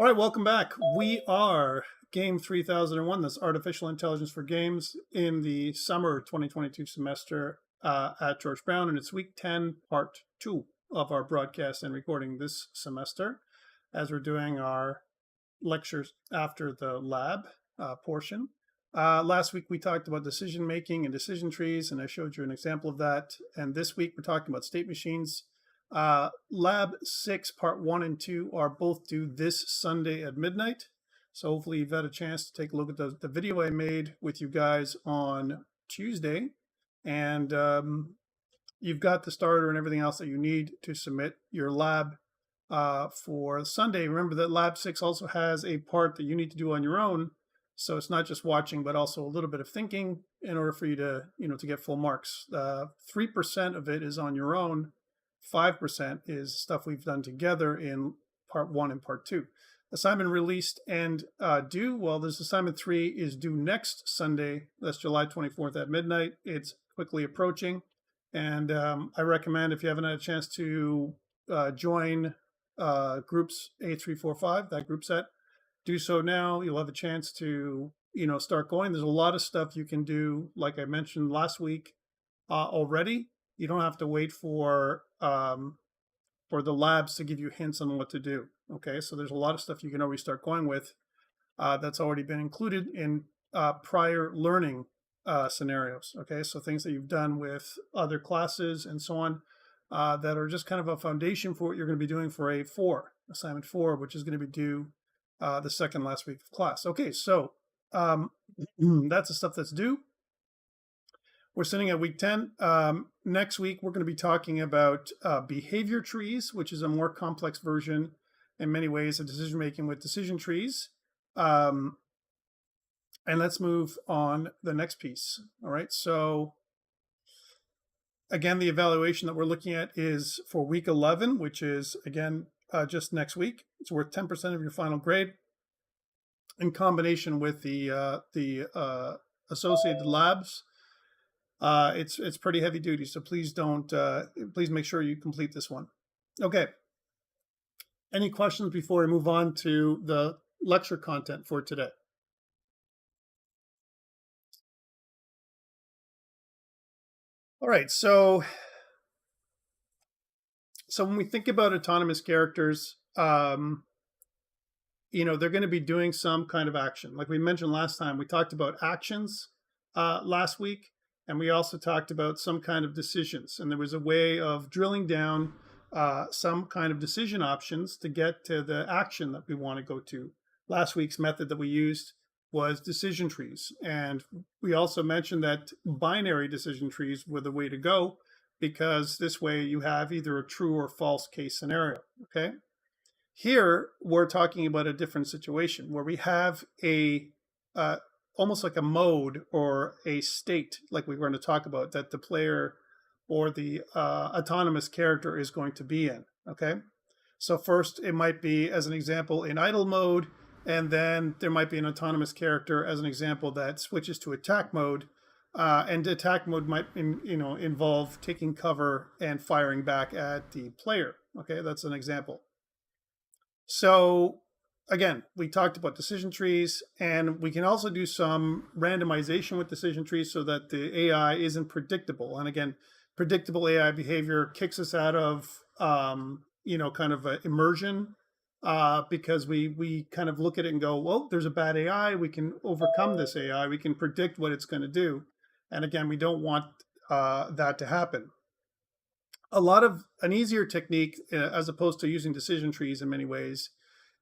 All right, welcome back. We are Game 3001, that's Artificial Intelligence for Games, in the summer 2022 semester at George Brown, and it's week 10, part 2 of our broadcast and recording this semester, as we're doing our lectures after the lab portion. Last week we talked about decision making and decision trees, and I showed you an example of that. And this week we're talking about state machines. Lab 6, part 1 and 2 are both due this Sunday at midnight. So hopefully you've had a chance to take a look at the video I made with you guys on Tuesday. And you've got the starter and everything else that you need to submit your lab for Sunday. Remember that Lab 6 also has a part that you need to do on your own. So it's not just watching, but also a little bit of thinking in order for you to, to get full marks. 3% of it is on your own. 5% is stuff we've done together in part 1 and part 2. Assignment released and due. Well, this assignment 3 is due next Sunday. That's July 24th at midnight. It's quickly approaching. And I recommend, if you haven't had a chance to join groups A345, that group set, do so now. You'll have a chance to, start going. There's a lot of stuff you can do, like I mentioned last week already. You don't have to wait for the labs to give you hints on what to do. Okay, so there's a lot of stuff you can already start going with that's already been included in prior learning scenarios. Okay, so things that you've done with other classes and so on that are just kind of a foundation for what you're going to be doing for assignment 4, which is going to be due the second last week of class. Okay, so that's the stuff that's due. We're sitting at week 10. Next week, we're going to be talking about behavior trees, which is a more complex version in many ways of decision making with decision trees. And let's move on the next piece. All right. So again, the evaluation that we're looking at is for week 11, which is, again, just next week. It's worth 10% of your final grade in combination with the associated labs. It's pretty heavy duty, so please make sure you complete this one. Okay. Any questions before I move on to the lecture content for today? All right, so when we think about autonomous characters, they're going to be doing some kind of action. Like we mentioned last time, we talked about actions last week. And we also talked about some kind of decisions. And there was a way of drilling down some kind of decision options to get to the action that we want to go to. Last week's method that we used was decision trees. And we also mentioned that binary decision trees were the way to go, because this way you have either a true or false case scenario. Okay. Here, we're talking about a different situation where we have almost like a mode or a state, like we were going to talk about, that the player or the autonomous character is going to be in. Okay, so first it might be, as an example, in idle mode, and then there might be an autonomous character, as an example, that switches to attack mode, and attack mode might involve taking cover and firing back at the player. Okay, that's an example. So again, we talked about decision trees, and we can also do some randomization with decision trees so that the AI isn't predictable. And again, predictable AI behavior kicks us out of, kind of immersion, because we kind of look at it and go, well, there's a bad AI. We can overcome this AI. We can predict what it's going to do. And again, we don't want that to happen. An easier technique, as opposed to using decision trees in many ways,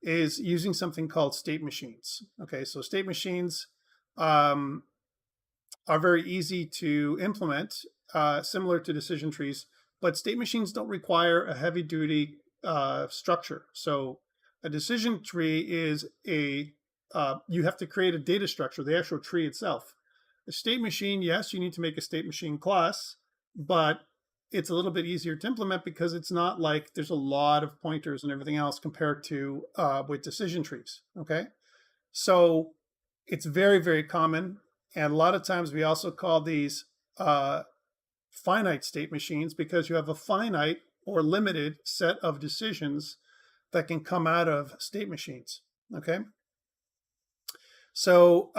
is using something called state machines. Okay, so state machines are very easy to implement, similar to decision trees, but state machines don't require a heavy-duty structure. So a decision tree is you have to create a data structure, the actual tree itself. A state machine, yes, you need to make a state machine class, but it's a little bit easier to implement because it's not like there's a lot of pointers and everything else compared to with decision trees. Okay, so it's very, very common, and a lot of times we also call these finite state machines, because you have a finite or limited set of decisions that can come out of state machines. Okay. So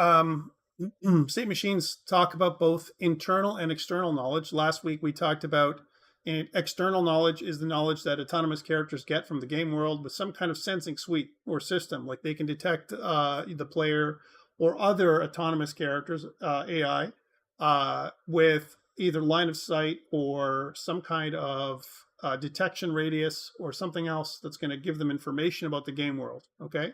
state machines talk about both internal and external knowledge. Last week we talked about external knowledge is the knowledge that autonomous characters get from the game world with some kind of sensing suite or system, like they can detect the player or other autonomous characters, AI, with either line of sight or some kind of detection radius or something else that's going to give them information about the game world. Okay.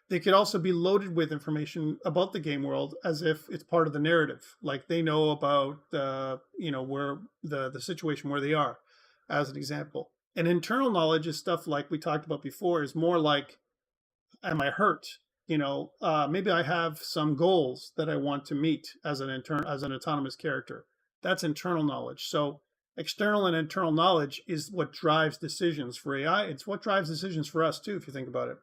They could also be loaded with information about the game world as if it's part of the narrative, like they know about where the situation where they are, as an example. And internal knowledge is stuff like we talked about before, is more like, am I hurt? Maybe I have some goals that I want to meet as an autonomous character. That's internal knowledge. So external and internal knowledge is what drives decisions for AI. It's what drives decisions for us too, if you think about it.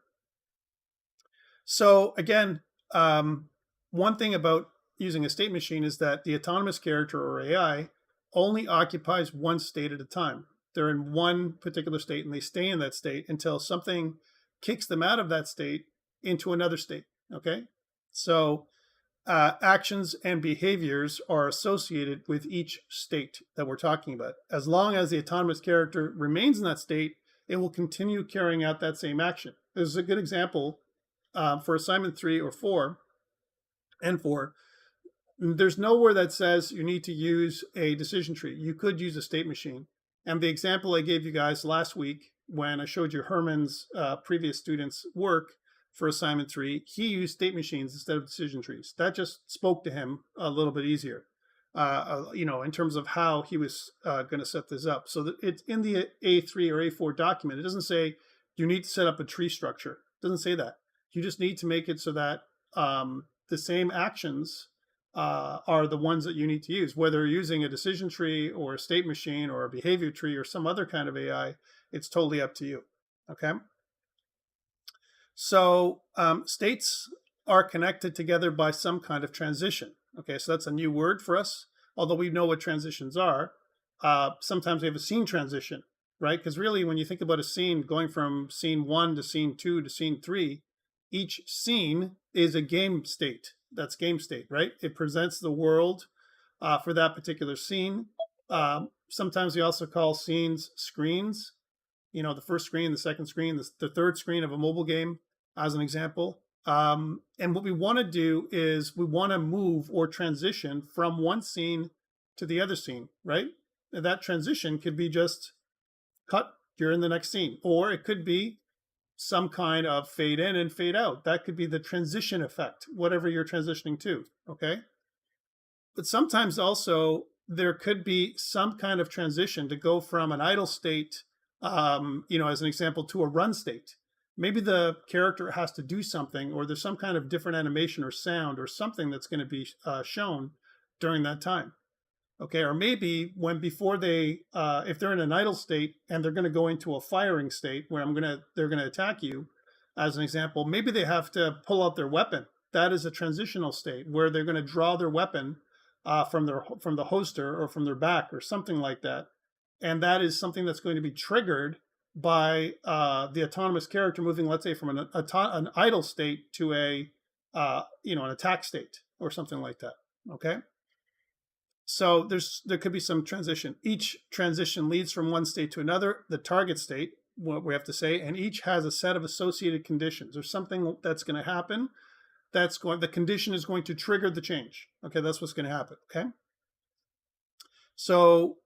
So again, one thing about using a state machine is that the autonomous character or AI only occupies one state at a time. They're in one particular state and they stay in that state until something kicks them out of that state into another state. Okay. So actions and behaviors are associated with each state that we're talking about. As long as the autonomous character remains in that state, it will continue carrying out that same action. This is a good example. For assignment 3 or 4 and 4, there's nowhere that says you need to use a decision tree. You could use a state machine. And the example I gave you guys last week when I showed you Herman's previous student's work for assignment 3, he used state machines instead of decision trees. That just spoke to him a little bit easier, in terms of how he was going to set this up. So that it's in the A3 or A4 document. It doesn't say you need to set up a tree structure. It doesn't say that. You just need to make it so that the same actions are the ones that you need to use. Whether you're using a decision tree or a state machine or a behavior tree or some other kind of AI, it's totally up to you. Okay. So states are connected together by some kind of transition. Okay, so that's a new word for us. Although we know what transitions are, sometimes we have a scene transition, right? Because really, when you think about a scene going from scene 1 to scene 2 to scene 3, each scene is a game state. That's game state, right? It presents the world for that particular scene. Sometimes we also call scenes screens. The first screen, the second screen, the third screen of a mobile game, as an example. And what we want to do is we want to move or transition from one scene to the other scene, right? And that transition could be just cut, you're in the next scene, or it could be some kind of fade in and fade out. That could be the transition effect, whatever you're transitioning to, okay? But sometimes also there could be some kind of transition to go from an idle state, as an example, to a run state. Maybe the character has to do something, or there's some kind of different animation or sound or something that's going to be shown during that time. Okay, or maybe before they, if they're in an idle state and they're going to go into a firing state where they're going to attack you, as an example, maybe they have to pull out their weapon. That is a transitional state where they're going to draw their weapon from the holster or from their back or something like that, and that is something that's going to be triggered by the autonomous character moving, let's say, from an idle state to an attack state or something like that. Okay. So there could be some transition. Each transition leads from one state to another, the target state, what we have to say, and each has a set of associated conditions. There's something that's going to happen. The condition is going to trigger the change. Okay, that's what's going to happen. Okay. So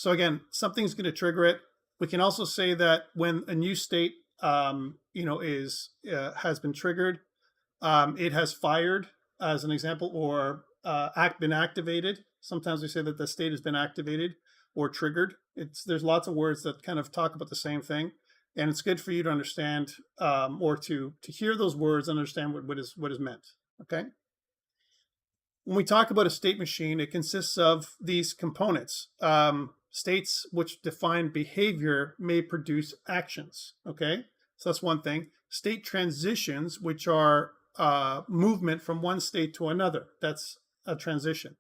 again, something's going to trigger it. We can also say that when a new state, has been triggered, it has fired, as an example, or been activated. Sometimes we say that the state has been activated or triggered. There's lots of words that kind of talk about the same thing, and it's good for you to understand or to hear those words and understand what is meant. Okay. When we talk about a state machine, it consists of these components. States which define behavior may produce actions. Okay, so that's one thing. State transitions, which are movement from one state to another. That's a transition,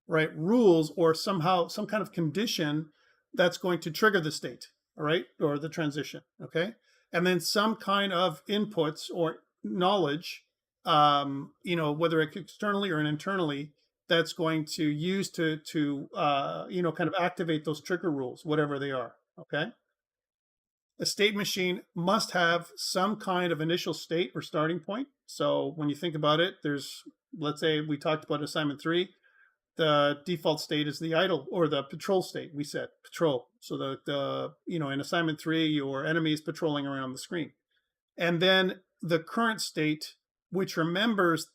right? Rules or some kind of condition that's going to trigger the state, all right, or the transition. Okay, and then some kind of inputs or knowledge, whether it's externally or internally, that's going to use to kind of activate those trigger rules, whatever they are. Okay. A state machine must have some kind of initial state or starting point. So when you think about it, let's say we talked about assignment 3, the default state is the idle or the patrol state. We said patrol. So in assignment 3, your enemy is patrolling around the screen. And then the current state, which remembers,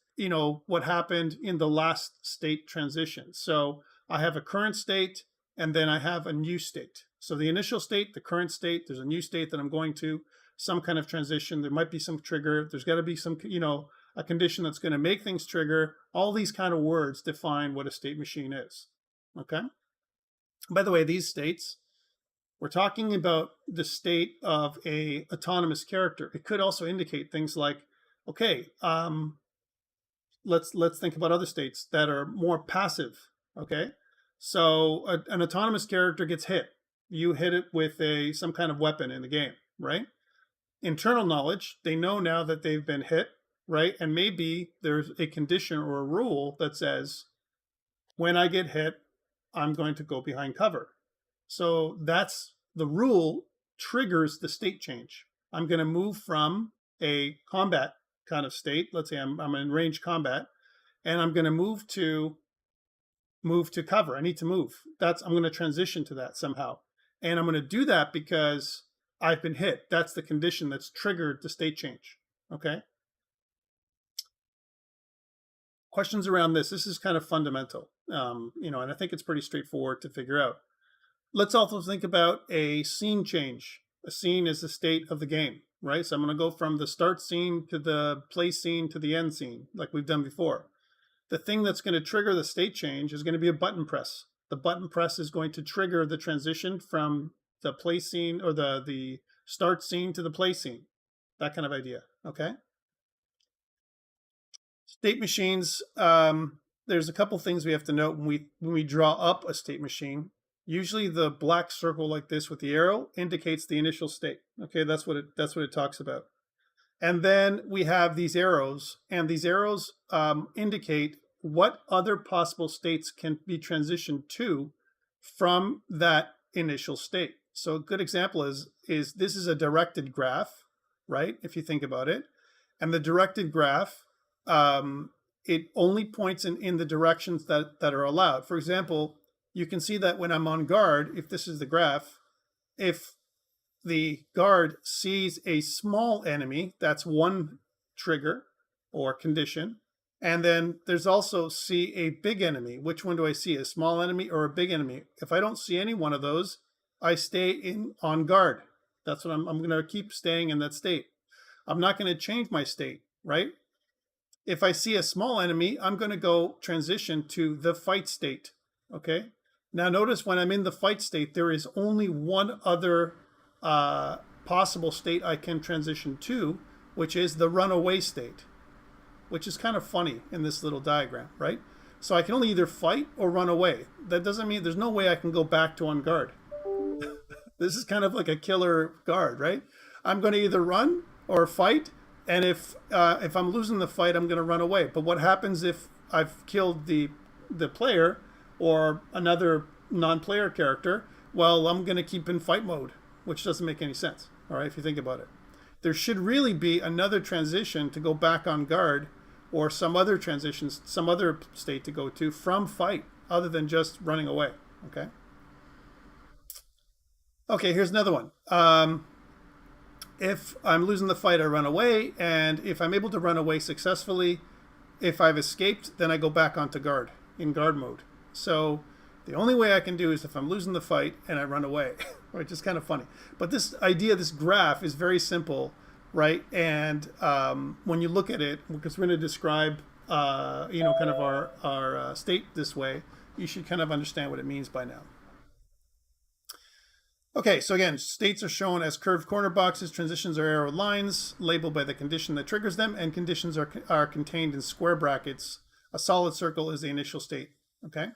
what happened in the last state transition. So I have a current state, and then I have a new state. So the initial state, the current state, there's a new state that I'm going to, some kind of transition. There might be some trigger. There's got to be some, a condition that's going to make things trigger. All these kind of words define what a state machine is. Okay. By the way, these states, we're talking about the state of a autonomous character. It could also indicate things like, okay, let's think about other states that are more passive. Okay. So an autonomous character gets hit. You hit it with some kind of weapon in the game, right? Internal knowledge, they know now that they've been hit, right? And maybe there's a condition or a rule that says, when I get hit, I'm going to go behind cover. So that's the rule triggers the state change. I'm going to move from a combat kind of state. Let's say I'm in range combat, and I'm going to move to cover. I need to move. I'm going to transition to that somehow. And I'm going to do that because I've been hit. That's the condition that's triggered the state change. Okay. Questions around this? This is kind of fundamental, and I think it's pretty straightforward to figure out. Let's also think about a scene change. A scene is the state of the game, right? So I'm going to go from the start scene to the play scene to the end scene, like we've done before. The thing that's going to trigger the state change is going to be a button press. The button press is going to trigger the transition from the play scene or the start scene to the play scene. That kind of idea, okay? State machines, there's a couple things we have to note when we draw up a state machine. Usually the black circle like this with the arrow indicates the initial state. Okay, that's what it talks about. And then we have these arrows, and these arrows indicate what other possible states can be transitioned to from that initial state. So a good example is this is a directed graph, right? If you think about it. And the directed graph, it only points in the directions that are allowed. For example, you can see that when I'm on guard, if this is the graph, if the guard sees a small enemy, that's one trigger or condition. And then there's also see a big enemy. Which one do I see, a small enemy or a big enemy? If I don't see any one of those, I stay on guard. That's what I'm going to keep staying in that state. I'm not going to change my state, right? If I see a small enemy, I'm going to go transition to the fight state, okay? Now notice when I'm in the fight state, there is only one other possible state I can transition to, which is the runaway state, which is kind of funny in this little diagram, right? So I can only either fight or run away. That doesn't mean there's no way I can go back to on guard. This is kind of like a killer guard, right? I'm going to either run or fight, and if I'm losing the fight, I'm going to run away. But what happens if I've killed the player or another non-player character? Well, I'm going to keep in fight mode, which doesn't make any sense, all right, if you think about it. There should really be another transition to go back on guard, or some other transitions, some other state to go to from fight other than just running away, okay? Okay, here's another one. If I'm losing the fight, I run away, and if I'm able to run away successfully, if I've escaped, then I go back onto guard, in guard mode. So the only way I can do is if I'm losing the fight and I run away, which is kind of funny. But this idea, this graph is very simple, right? And when you look at it, because we're going to describe, kind of our state this way, you should kind of understand what it means by now. Okay, so again, states are shown as curved corner boxes, transitions are arrow lines labeled by the condition that triggers them, and conditions are contained in square brackets. A solid circle is the initial state, okay?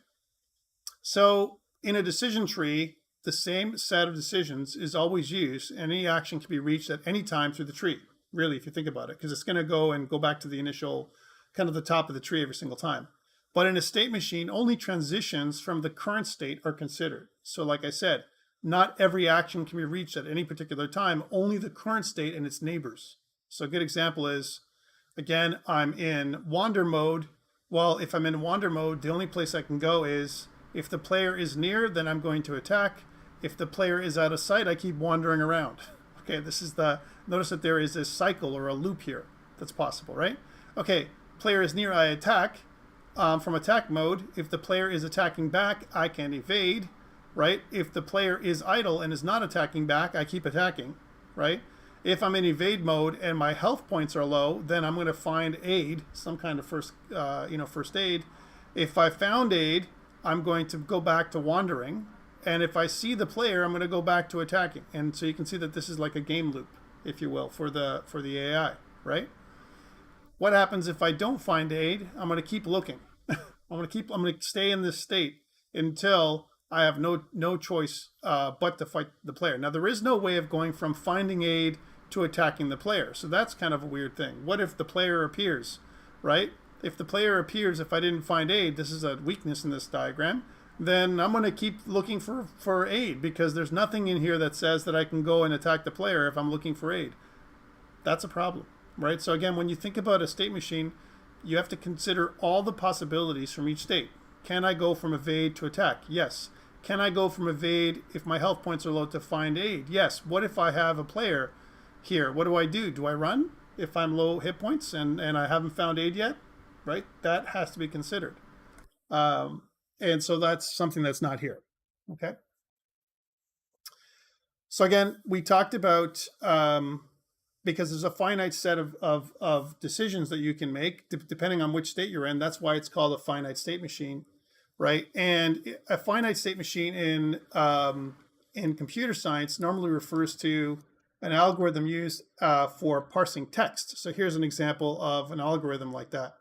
So in a decision tree, the same set of decisions is always used, and any action can be reached at any time through the tree, really, if you think about it, because it's going to go back to the initial, kind of the top of the tree every single time. But in a state machine, only transitions from the current state are considered. So like I said, not every action can be reached at any particular time, only the current state and its neighbors. So a good example is, again, I'm in wander mode. Well, if I'm in wander mode, the only place I can go is if the player is near, then I'm going to attack. If the player is out of sight, I keep wandering around. Okay, notice that there is a cycle or a loop here that's possible, right? Okay, player is near, I attack. From attack mode, if the player is attacking back, I can evade, right? If the player is idle and is not attacking back, I keep attacking, right? If I'm in evade mode and my health points are low, then I'm going to find aid, some kind of first aid. If I found aid, I'm going to go back to wandering. And if I see the player, I'm going to go back to attacking. And so you can see that this is like a game loop, if you will, for the AI, right? What happens if I don't find aid? I'm going to keep looking. I'm going to stay in this state until I have no choice but to fight the player. Now, there is no way of going from finding aid to attacking the player. So that's kind of a weird thing. What if the player appears, right? If the player appears, if I didn't find aid, this is a weakness in this diagram, then I'm going to keep looking for aid, because there's nothing in here that says that I can go and attack the player if I'm looking for aid. That's a problem, right? So again, when you think about a state machine, you have to consider all the possibilities from each state. Can I go from evade to attack? Yes. Can I go from evade if my health points are low to find aid? Yes. What if I have a player here? What do? Do I run if I'm low hit points and I haven't found aid yet? Right? That has to be considered. And so that's something that's not here. Okay. So again, we talked about, because there's a finite set of decisions that you can make depending on which state you're in. That's why it's called a finite state machine, right? And a finite state machine in computer science normally refers to an algorithm used for parsing text. So here's an example of an algorithm like that,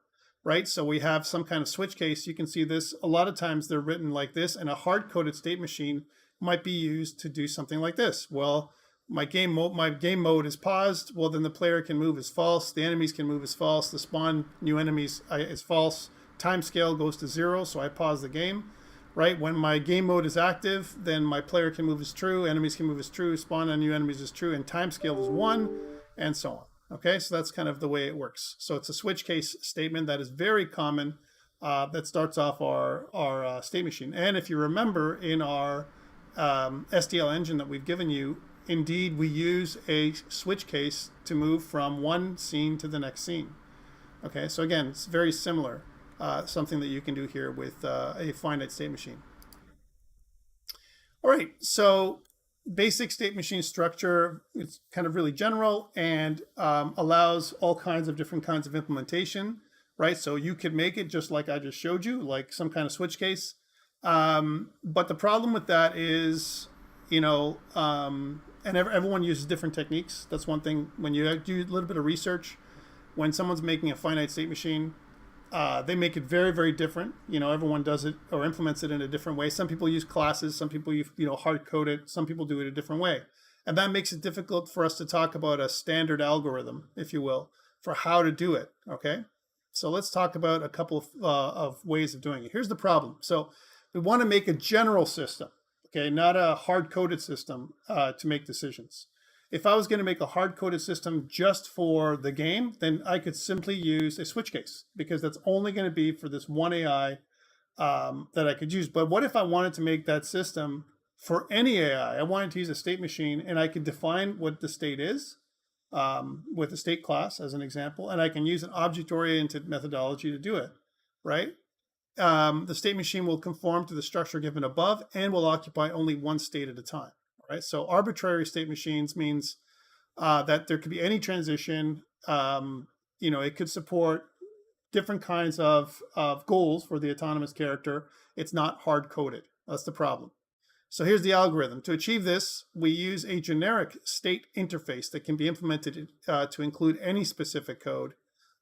right? So we have some kind of switch case. You can see this. A lot of times they're written like this, and a hard-coded state machine might be used to do something like this. Well, my game mode is paused. Well, then the player can move as false. The enemies can move as false. The spawn new enemies is false. Time scale goes to 0, so I pause the game. Right? When my game mode is active, then my player can move as true. Enemies can move as true. Spawn on new enemies is true, and time scale is 1, and so on. Okay, so that's kind of the way it works. So it's a switch case statement that is very common. That starts off our state machine. And if you remember, in our SDL engine that we've given you, indeed, we use a switch case to move from one scene to the next scene. Okay, so again, it's very similar, something that you can do here with a finite state machine. All right, so basic state machine structure is kind of really general and allows all kinds of different kinds of implementation, right? So you could make it just like I just showed you, like some kind of switch case. But the problem with that is, and everyone uses different techniques. That's one thing. When you do a little bit of research, when someone's making a finite state machine, they make it very, very different. Everyone does it or implements it in a different way. Some people use classes. Some people hard code it. Some people do it a different way. And that makes it difficult for us to talk about a standard algorithm, if you will, for how to do it. Okay. So let's talk about a couple of ways of doing it. Here's the problem. So we want to make a general system. Okay, not a hard-coded system to make decisions. If I was going to make a hard-coded system just for the game, then I could simply use a switch case, because that's only going to be for this one AI that I could use. But what if I wanted to make that system for any AI? I wanted to use a state machine, and I could define what the state is with a state class as an example, and I can use an object-oriented methodology to do it, right? The state machine will conform to the structure given above and will occupy only one state at a time. All right. So arbitrary state machines means that there could be any transition. It could support different kinds of goals for the autonomous character. It's not hard coded. That's the problem. So here's the algorithm. To achieve this, we use a generic state interface that can be implemented to include any specific code.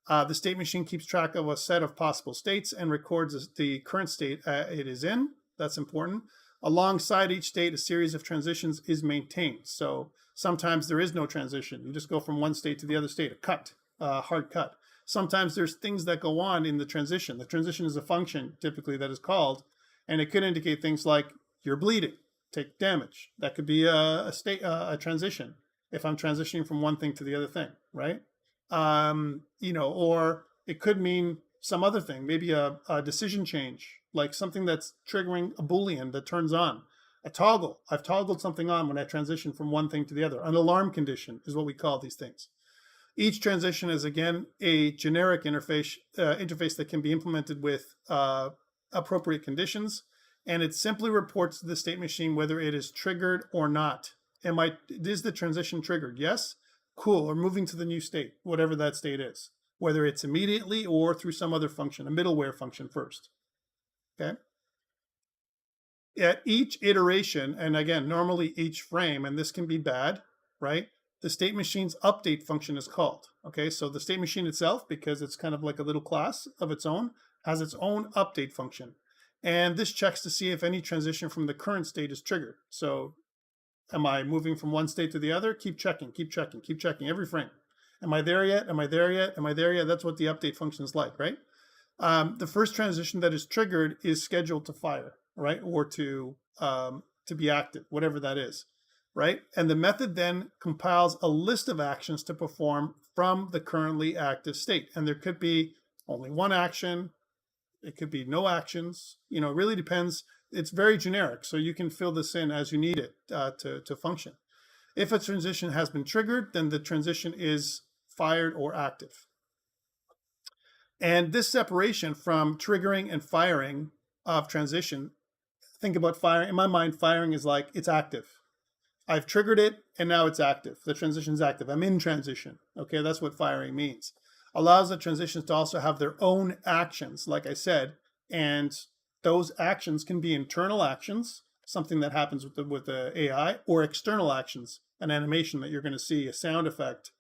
The state machine keeps track of a set of possible states and records the current state it is in. That's important. Alongside each state, a series of transitions is maintained. So sometimes there is no transition. You just go from one state to the other state, a cut, a hard cut. Sometimes there's things that go on in the transition. The transition is a function typically that is called, and it could indicate things like you're bleeding, take damage. That could be a transition if I'm transitioning from one thing to the other thing, right? Or it could mean some other thing, maybe a decision change, like something that's triggering a Boolean that turns on. A toggle. I've toggled something on when I transition from one thing to the other. An alarm condition is what we call these things. Each transition is, again, a generic interface that can be implemented with appropriate conditions, and it simply reports to the state machine whether it is triggered or not. Is the transition triggered? Yes? Cool. Or moving to the new state, whatever that state is, whether it's immediately or through some other function, a middleware function first. Okay? At each iteration, and again, normally each frame, and this can be bad, right? The state machine's update function is called. Okay, so the state machine itself, because it's kind of like a little class of its own, has its own update function. And this checks to see if any transition from the current state is triggered. So am I moving from one state to the other? Keep checking, keep checking, keep checking every frame. Am I there yet? Am I there yet? Am I there yet? That's what the update function is like, right? The first transition that is triggered is scheduled to fire, right? Or to be active, whatever that is, right? And the method then compiles a list of actions to perform from the currently active state. And there could be only one action. It could be no actions. It really depends. It's very generic, so you can fill this in as you need it to function. If a transition has been triggered, then the transition is fired or active. And this separation from triggering and firing of transition, think about firing. In my mind, firing is like it's active. I've triggered it, and now it's active. The transition's active. I'm in transition. Okay, that's what firing means. Allows the transitions to also have their own actions, like I said, and those actions can be internal actions, something that happens with the AI, or external actions, an animation that you're going to see, a sound effect,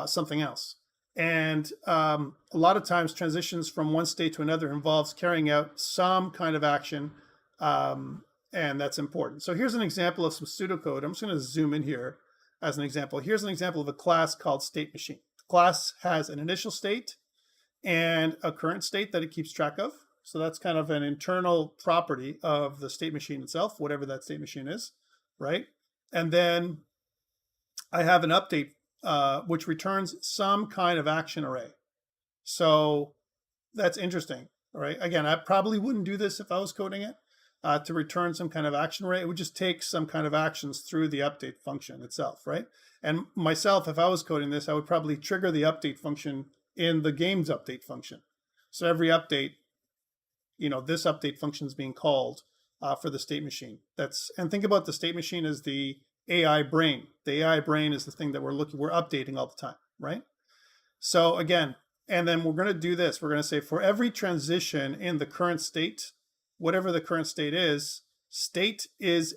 something else. And a lot of times transitions from one state to another involves carrying out some kind of action, and that's important. So here's an example of some pseudocode. I'm just going to zoom in here as an example. Here's an example of a class called state machine. The class has an initial state and a current state that it keeps track of. So that's kind of an internal property of the state machine itself, whatever that state machine is, right? And then I have an update which returns some kind of action array. So that's interesting, right? Again, I probably wouldn't do this if I was coding it to return some kind of action array. It would just take some kind of actions through the update function itself, right? And myself, if I was coding this, I would probably trigger the update function in the game's update function. So every update, this update function is being called for the state machine. And think about the state machine as the AI brain. The AI brain is the thing that we're updating all the time, right? So again, and then we're going to do this. We're going to say for every transition in the current state, whatever the current state is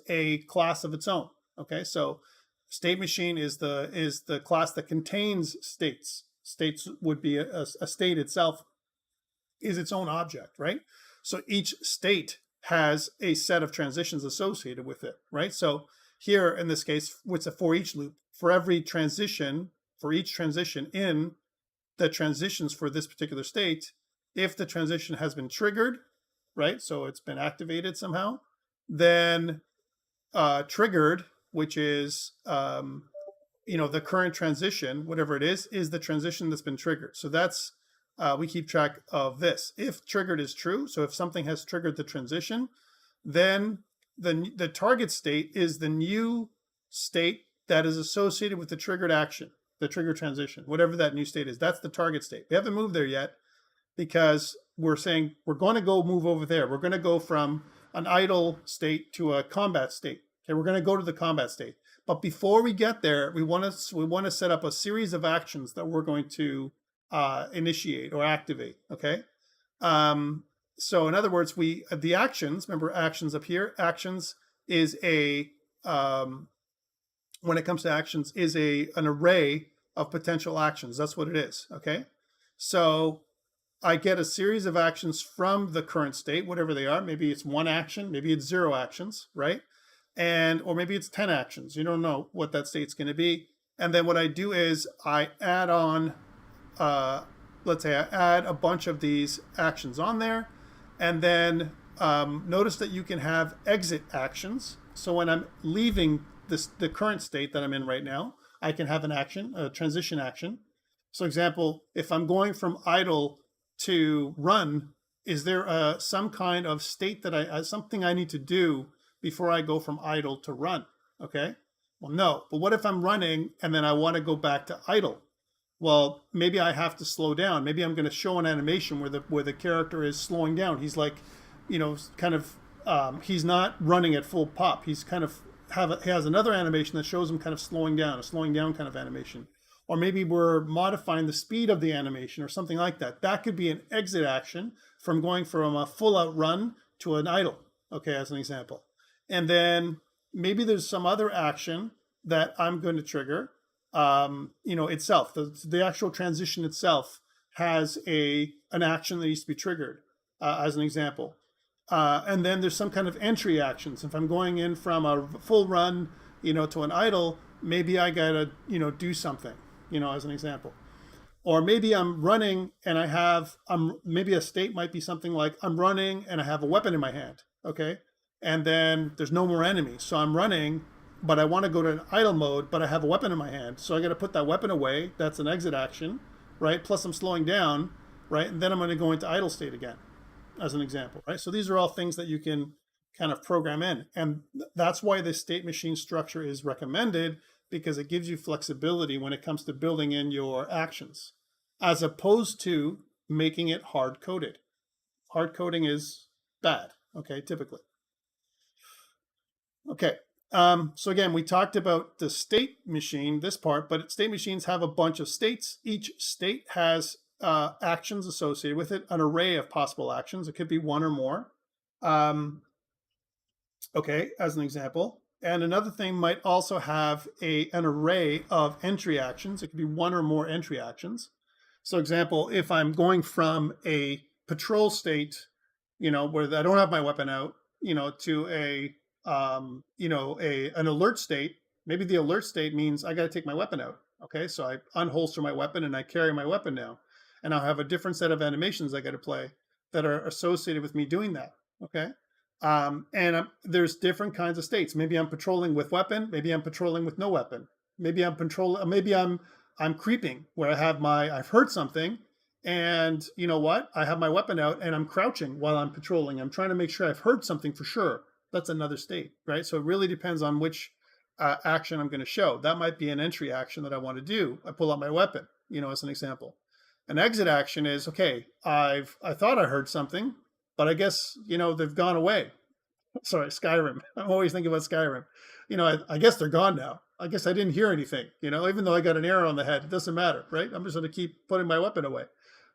a class of its own. Okay, so state machine is the class that contains states. States would be a state itself is its own object, right? So each state has a set of transitions associated with it, right? So here in this case, it's a for each loop. For every transition, for each transition in the transitions for this particular state, if the transition has been triggered, right? So it's been activated somehow, then triggered, which is the current transition, whatever it is the transition that's been triggered. So that's we keep track of this. If triggered is true, so if something has triggered the transition, then the target state is the new state that is associated with the triggered action, the trigger transition, whatever that new state is. That's the target state. We haven't moved there yet because we're saying we're going to go move over there. We're going to go from an idle state to a combat state. Okay, we're going to go to the combat state. But before we get there, we want to set up a series of actions that we're going to initiate or activate. Okay. So in other words, the actions, remember actions up here, actions is when it comes to actions is an array of potential actions. That's what it is. Okay. So I get a series of actions from the current state, whatever they are. Maybe it's one action, maybe it's 0 actions, right? Or maybe it's 10 actions. You don't know what that state's going to be. And then what I do is I add on, let's say I add a bunch of these actions on there. And then notice that you can have exit actions. So when I'm leaving the current state that I'm in right now, I can have an action, a transition action. So example, if I'm going from idle to run, is there some kind of state that something I need to do before I go from idle to run? Okay. Well, no. But what if I'm running and then I want to go back to idle? Well, maybe I have to slow down. Maybe I'm going to show an animation where the character is slowing down. He's like, kind of, he's not running at full pop. He's kind of he has another animation that shows him kind of slowing down, a slowing down kind of animation. Or maybe we're modifying the speed of the animation or something like that. That could be an exit action from going from a full out run to an idle, okay, as an example. And then maybe there's some other action that I'm going to trigger, itself. The actual transition itself has an action that needs to be triggered, as an example. And then there's some kind of entry actions. If I'm going in from a full run, to an idle, maybe I gotta, do something, as an example. Or maybe I'm running and maybe a state might be something like I'm running and I have a weapon in my hand, okay? And then there's no more enemies. So I'm running, but I want to go to an idle mode, but I have a weapon in my hand. So I got to put that weapon away. That's an exit action, right? Plus I'm slowing down, right? And then I'm going to go into idle state again, as an example, right? So these are all things that you can kind of program in. And that's why the state machine structure is recommended, because it gives you flexibility when it comes to building in your actions, as opposed to making it hard-coded. Hard coding is bad, okay, typically. Okay, so again, we talked about the state machine, this part, but state machines have a bunch of states. Each state has actions associated with it, an array of possible actions. It could be one or more. Okay, as an example. And another thing might also have an array of entry actions. It could be one or more entry actions. So example, if I'm going from a patrol state, where I don't have my weapon out, to an alert state, maybe the alert state means I got to take my weapon out. Okay, so I unholster my weapon and I carry my weapon now. And I'll have a different set of animations I got to play that are associated with me doing that. Okay. There's different kinds of states. Maybe I'm patrolling with weapon. Maybe I'm patrolling with no weapon. Maybe I'm creeping where I've heard something, and you know what? I have my weapon out and I'm crouching while I'm patrolling. I'm trying to make sure I've heard something for sure. That's another state, right? So it really depends on which action I'm going to show. That might be an entry action that I want to do. I pull out my weapon, as an example. An exit action is, okay, I thought I heard something, but I guess, they've gone away. Sorry, Skyrim. I'm always thinking about Skyrim. I guess they're gone now. I guess I didn't hear anything, even though I got an arrow on the head, it doesn't matter, right? I'm just going to keep putting my weapon away,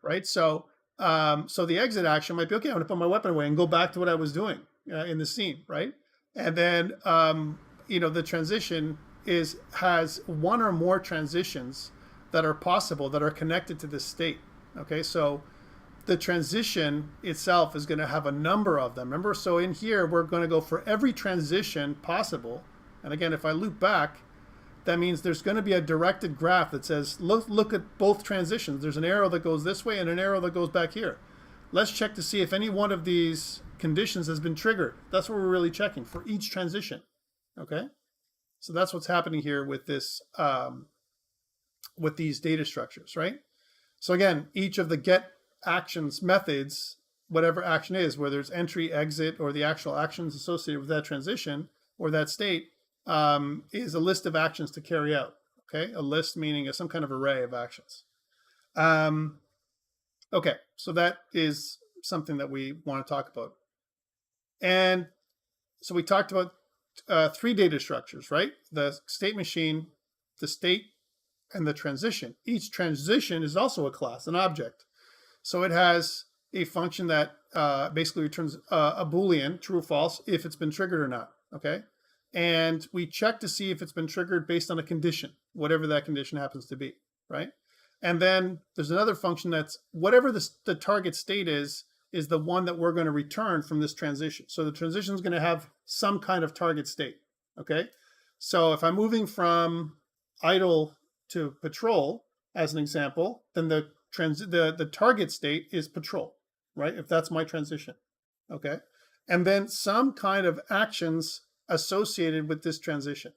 right? So the exit action might be, okay, I'm going to put my weapon away and go back to what I was doing in the scene, right? And then, the transition has one or more transitions that are possible that are connected to this state, okay? So the transition itself is going to have a number of them. Remember, so in here, we're going to go for every transition possible. And again, if I loop back, that means there's going to be a directed graph that says, look at both transitions. There's an arrow that goes this way and an arrow that goes back here. Let's check to see if any one of these conditions has been triggered. That's what we're really checking for each transition. Okay? So that's what's happening here with this, with these data structures, right? So again, each of the get actions methods, whatever action is, whether it's entry, exit, or the actual actions associated with that transition or that state, is a list of actions to carry out. Okay, a list meaning some kind of array of actions. Okay, so that is something that we want to talk about. And so we talked about 3 data structures, right? The state machine, the state, and the transition. Each transition is also a class, an object. So it has a function that basically returns a Boolean, true or false, if it's been triggered or not, okay? And we check to see if it's been triggered based on a condition, whatever that condition happens to be, right? And then there's another function that's whatever the target state is the one that we're going to return from this transition. So the transition is going to have some kind of target state. Okay. So if I'm moving from idle to patrol, as an example, then the target state is patrol, right? If that's my transition. Okay. And then some kind of actions associated with this transition.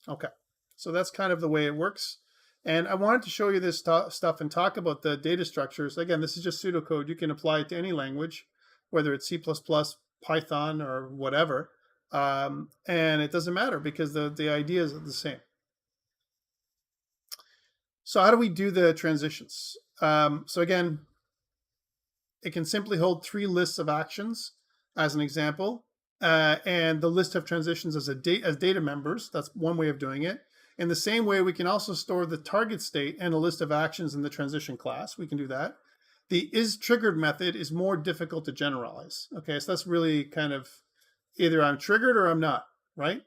Okay. So that's kind of the way it works. And I wanted to show you this stuff and talk about the data structures. Again, this is just pseudocode. You can apply it to any language, whether it's C++, Python, or whatever. And it doesn't matter because the ideas are the same. So how do we do the transitions? So again, it can simply hold 3 lists of actions as an example, and the list of transitions as data members. That's one way of doing it. In the same way, we can also store the target state and a list of actions in the transition class. We can do that. The isTriggered method is more difficult to generalize. Okay, so that's really kind of either I'm triggered or I'm not, right?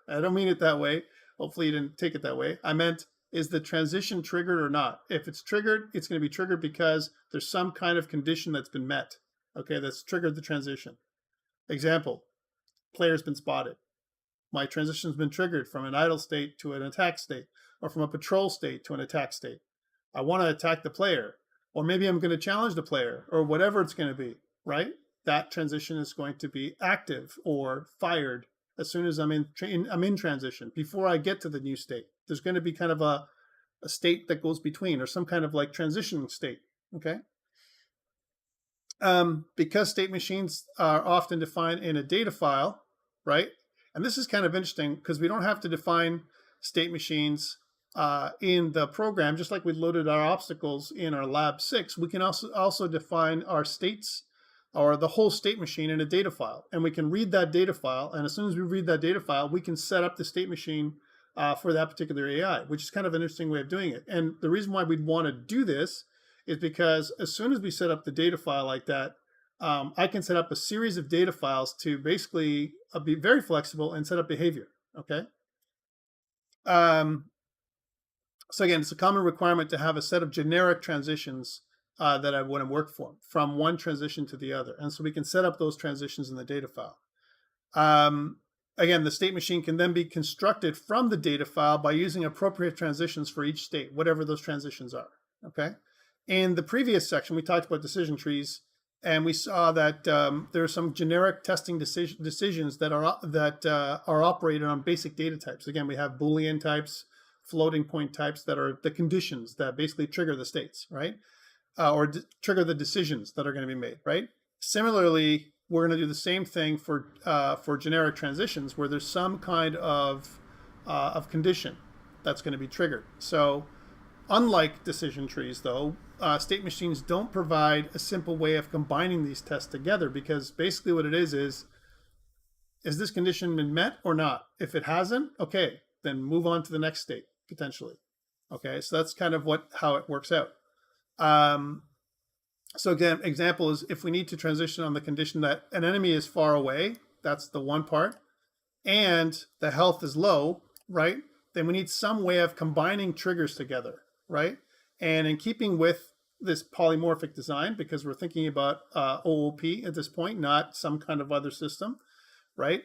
I don't mean it that way. Hopefully you didn't take it that way. I meant, is the transition triggered or not? If it's triggered, it's going to be triggered because there's some kind of condition that's been met. Okay, that's triggered the transition. Example, player's been spotted. My transition has been triggered from an idle state to an attack state, or from a patrol state to an attack state. I want to attack the player, or maybe I'm going to challenge the player, or whatever it's going to be, right? That transition is going to be active or fired as soon as I'm in transition, before I get to the new state. There's going to be kind of a state that goes between, or some kind of like transition state, okay? Because state machines are often defined in a data file, right? And this is kind of interesting because we don't have to define state machines in the program, just like we loaded our obstacles in our lab 6. We can also define our states or the whole state machine in a data file. And we can read that data file. And as soon as we read that data file, we can set up the state machine for that particular AI, which is kind of an interesting way of doing it. And the reason why we'd want to do this is because as soon as we set up the data file like that, I can set up a series of data files to basically be very flexible and set up behavior, okay? So again, it's a common requirement to have a set of generic transitions that I want to work from one transition to the other. And so we can set up those transitions in the data file. Again, the state machine can then be constructed from the data file by using appropriate transitions for each state, whatever those transitions are, okay? In the previous section, we talked about decision trees, and we saw that there are some generic testing decisions that are operated on basic data types. Again, we have Boolean types, floating point types that are the conditions that basically trigger the states, right? Or trigger the decisions that are going to be made, right? Similarly, we're going to do the same thing for generic transitions where there's some kind of condition that's going to be triggered. So unlike decision trees, though, state machines don't provide a simple way of combining these tests together, because basically what it is this condition been met or not? If it hasn't, okay, then move on to the next state, potentially. Okay, so that's kind of how it works out. So again, example is if we need to transition on the condition that an enemy is far away, that's the one part, and the health is low, right? Then we need some way of combining triggers together, right? And in keeping with this polymorphic design, because we're thinking about OOP at this point, not some kind of other system, right?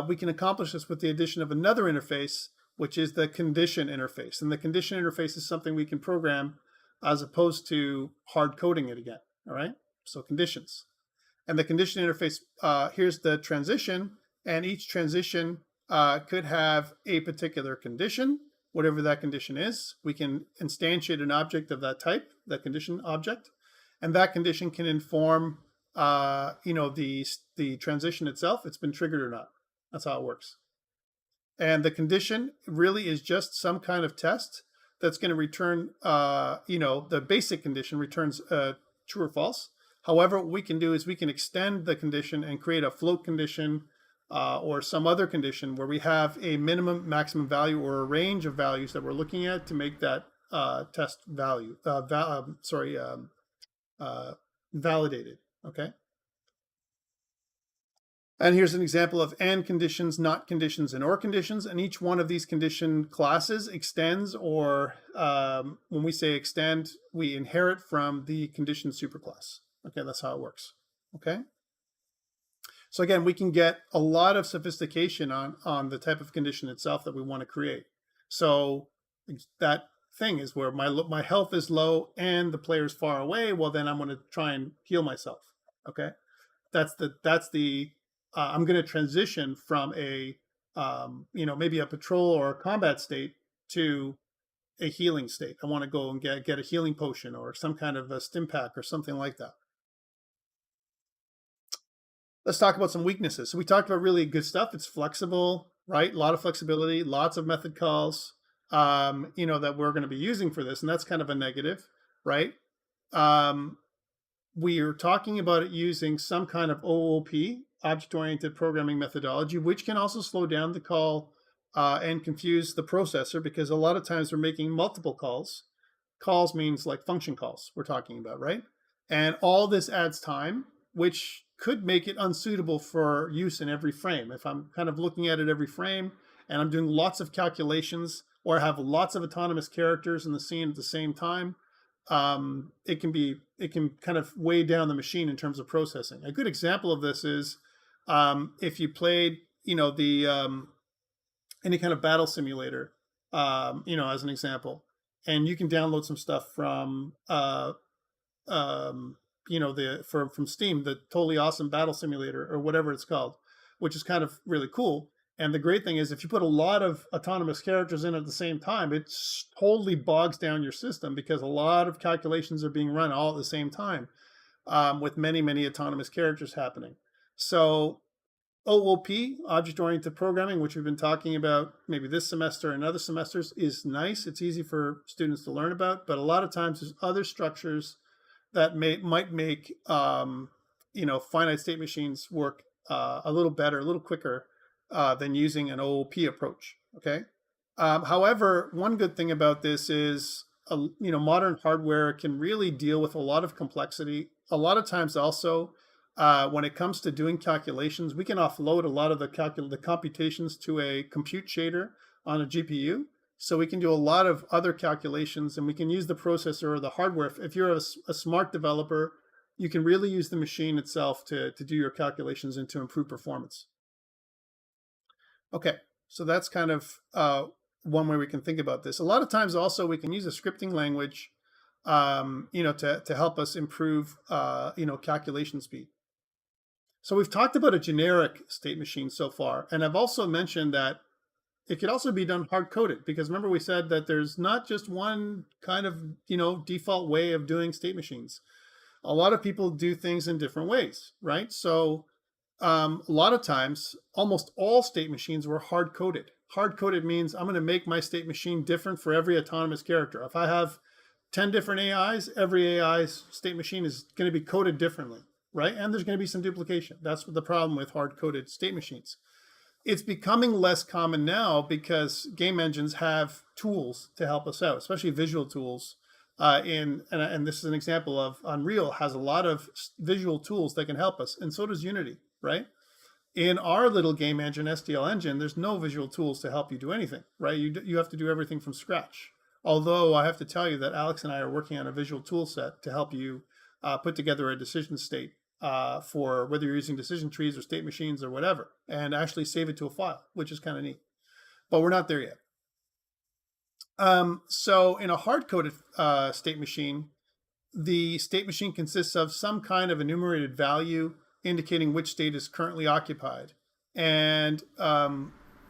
We can accomplish this with the addition of another interface, which is the condition interface. And the condition interface is something we can program as opposed to hard coding it again, all right? So conditions. And the condition interface, here's the transition, and each transition could have a particular condition, whatever that condition is. We can instantiate an object of that type, that condition object, and that condition can inform, the transition itself, it's been triggered or not. That's how it works. And the condition really is just some kind of test that's going to return, the basic condition returns true or false. However, what we can do is we can extend the condition and create a float condition or some other condition where we have a minimum, maximum value, or a range of values that we're looking at to make that test value, validated, okay? And here's an example of and conditions, not conditions, and or conditions. And each one of these condition classes extends, or when we say extend, we inherit from the condition superclass. Okay, that's how it works. Okay. So again, we can get a lot of sophistication on the type of condition itself that we want to create. So that thing is where my health is low and the player's far away. Well, then I'm going to try and heal myself. Okay, that's the I'm going to transition from a maybe a patrol or a combat state to a healing state. I want to go and get a healing potion or some kind of a stim pack or something like that. Let's talk about some weaknesses. So we talked about really good stuff. It's flexible, right? A lot of flexibility, lots of method calls, that we're going to be using for this. And that's kind of a negative, right? We are talking about it using some kind of OOP, object-oriented programming methodology, which can also slow down the call and confuse the processor, because a lot of times we're making multiple calls. Calls means like function calls we're talking about, right? And all this adds time, which could make it unsuitable for use in every frame. If I'm kind of looking at it every frame and I'm doing lots of calculations, or have lots of autonomous characters in the scene at the same time, it can kind of weigh down the machine in terms of processing. A good example of this is if you played, any kind of battle simulator, as an example, and you can download some stuff from from Steam, the totally awesome battle simulator or whatever it's called, which is kind of really cool. And the great thing is if you put a lot of autonomous characters in at the same time, it totally bogs down your system, because a lot of calculations are being run all at the same time with many, many autonomous characters happening. So OOP, object-oriented programming, which we've been talking about maybe this semester and other semesters, is nice. It's easy for students to learn about, but a lot of times there's other structures that might make finite state machines work a little better, a little quicker than using an OOP approach. Okay. However, one good thing about this is modern hardware can really deal with a lot of complexity. A lot of times, also, when it comes to doing calculations, we can offload a lot of the computations to a compute shader on a GPU. So we can do a lot of other calculations, and we can use the processor or the hardware. If you're a smart developer, you can really use the machine itself to do your calculations and to improve performance. Okay, so that's kind of one way we can think about this. A lot of times also we can use a scripting language, to help us improve, calculation speed. So we've talked about a generic state machine so far, and I've also mentioned that it could also be done hard-coded, because remember we said that there's not just one kind of, default way of doing state machines. A lot of people do things in different ways, right? So a lot of times, almost all state machines were hard-coded. Hard-coded means I'm going to make my state machine different for every autonomous character. If I have 10 different AIs, every AI's state machine is going to be coded differently, right? And there's going to be some duplication. That's the problem with hard-coded state machines. It's becoming less common now because game engines have tools to help us out, especially visual tools. And this is an example of Unreal has a lot of visual tools that can help us, and so does Unity, right? In our little game engine, STL engine, there's no visual tools to help you do anything, right? You have to do everything from scratch. Although I have to tell you that Alex and I are working on a visual tool set to help you put together a decision state for whether you're using decision trees or state machines or whatever, and actually save it to a file, which is kind of neat. But we're not there yet. So in a hard-coded state machine, the state machine consists of some kind of enumerated value indicating which state is currently occupied. And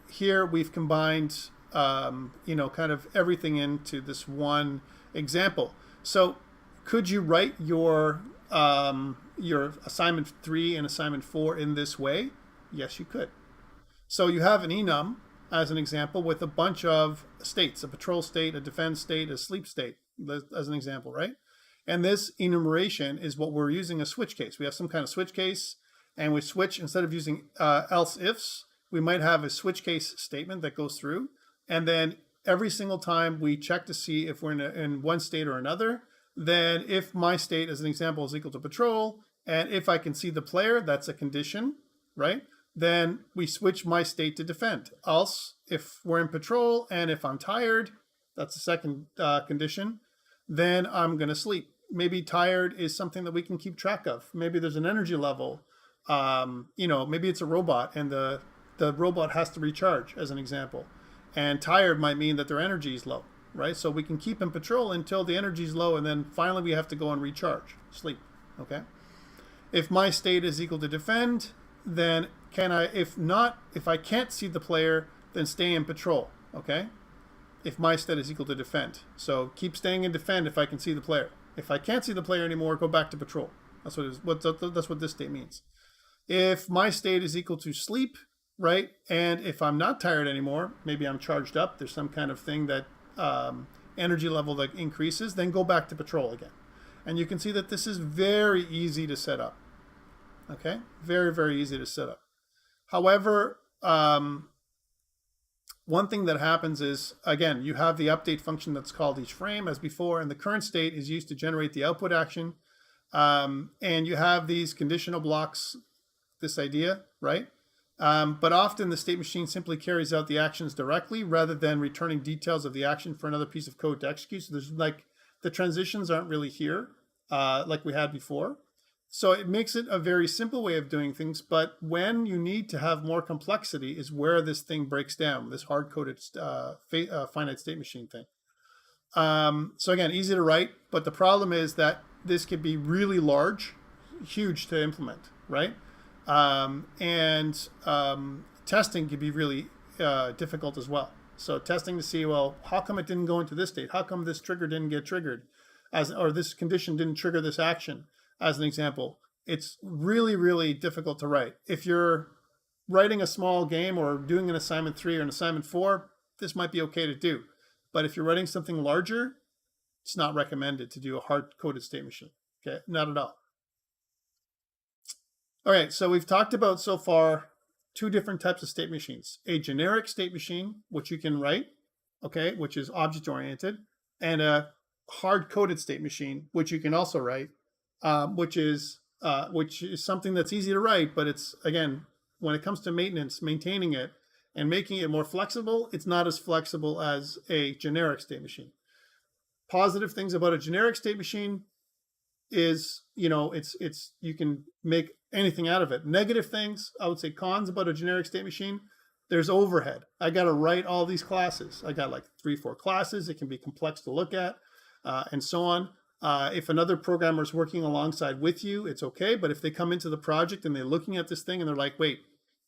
here we've combined, kind of everything into this one example. So could you write your assignment 3 and assignment 4 in this way? Yes, you could. So you have an enum as an example with a bunch of states, a patrol state, a defense state, a sleep state, as an example, right? And this enumeration is what we're using a switch case. We have some kind of switch case, and we switch, instead of using else ifs, we might have a switch case statement that goes through. And then every single time we check to see if we're in one state or another, then if my state, as an example, is equal to patrol, and if I can see the player, that's a condition, right? then we switch my state to defend. Else, if we're in patrol and if I'm tired, that's the second condition, then I'm going to sleep. Maybe tired is something that we can keep track of. Maybe there's an energy level. Maybe it's a robot and the robot has to recharge, as an example. And tired might mean that their energy is low, right? So we can keep in patrol until the energy is low, and then finally we have to go and recharge, sleep, okay? If my state is equal to defend, then if I can't see the player, then stay in patrol, okay? If my state is equal to defend. So keep staying in defend if I can see the player. If I can't see the player anymore, go back to patrol. That's what this state means. If my state is equal to sleep, right? And if I'm not tired anymore, maybe I'm charged up, there's some kind of thing that energy level that increases, then go back to patrol again. And you can see that this is very easy to set up. Okay? Very, very easy to set up. However, one thing that happens is, again, you have the update function that's called each frame as before, and the current state is used to generate the output action. And you have these conditional blocks, this idea, right? But often the state machine simply carries out the actions directly rather than returning details of the action for another piece of code to execute. So there's the transitions aren't really here like we had before. So it makes it a very simple way of doing things. But when you need to have more complexity is where this thing breaks down, this hard-coded finite state machine thing. So again, easy to write, but the problem is that this could be really large, huge to implement, right? Testing can be really difficult as well. So testing to see, well, how come it didn't go into this state? How come this trigger didn't get triggered? Or this condition didn't trigger this action, as an example. It's really, really difficult to write. If you're writing a small game or doing an assignment 3 or an assignment 4, this might be okay to do. But if you're writing something larger, it's not recommended to do a hard-coded state machine. Okay, not at all. All right, so we've talked about so far 2 different types of state machines. A generic state machine, which you can write, okay, which is object-oriented, and a hard-coded state machine, which you can also write, which is something that's easy to write, but it's, again, when it comes to maintenance, maintaining it, and making it more flexible, it's not as flexible as a generic state machine. Positive things about a generic state machine is, it's you can make anything out of it. Negative things, I would say cons about a generic state machine, there's overhead. I got to write all these classes. I got like 3-4 classes. It can be complex to look at, and so on. If another programmer is working alongside with you, it's okay. But if they come into the project and they're looking at this thing and they're like, wait,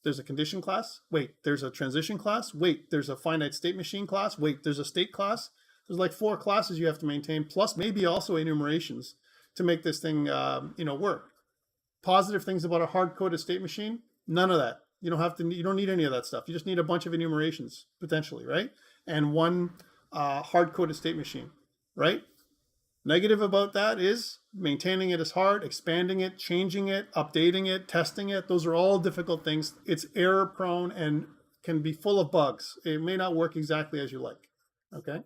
there's a condition class. Wait, there's a transition class. Wait, there's a finite state machine class. Wait, there's a state class. There's like 4 classes you have to maintain, plus maybe also enumerations to make this thing, work. Positive things about a hard-coded state machine, none of that. You don't need any of that stuff. You just need a bunch of enumerations, potentially, right? And one hard-coded state machine, right? Negative about that is maintaining it is hard, expanding it, changing it, updating it, testing it. Those are all difficult things. It's error-prone and can be full of bugs. It may not work exactly as you like, okay?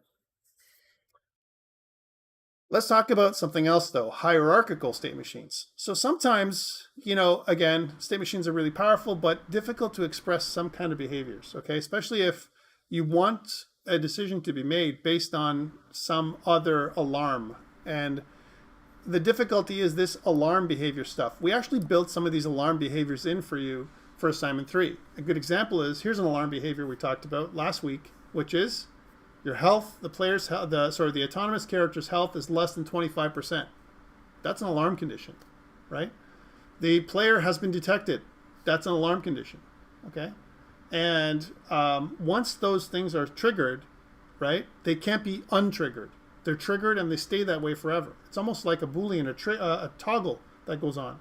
Let's talk about something else, though, hierarchical state machines. So sometimes, again, state machines are really powerful, but difficult to express some kind of behaviors, okay? Especially if you want a decision to be made based on some other alarm. And the difficulty is this alarm behavior stuff. We actually built some of these alarm behaviors in for you for assignment 3. A good example is, here's an alarm behavior we talked about last week, which is your health, the autonomous character's health is less than 25%. That's an alarm condition, right? The player has been detected. That's an alarm condition, okay? And once those things are triggered, right, they can't be untriggered. They're triggered and they stay that way forever. It's almost like a Boolean, a toggle that goes on.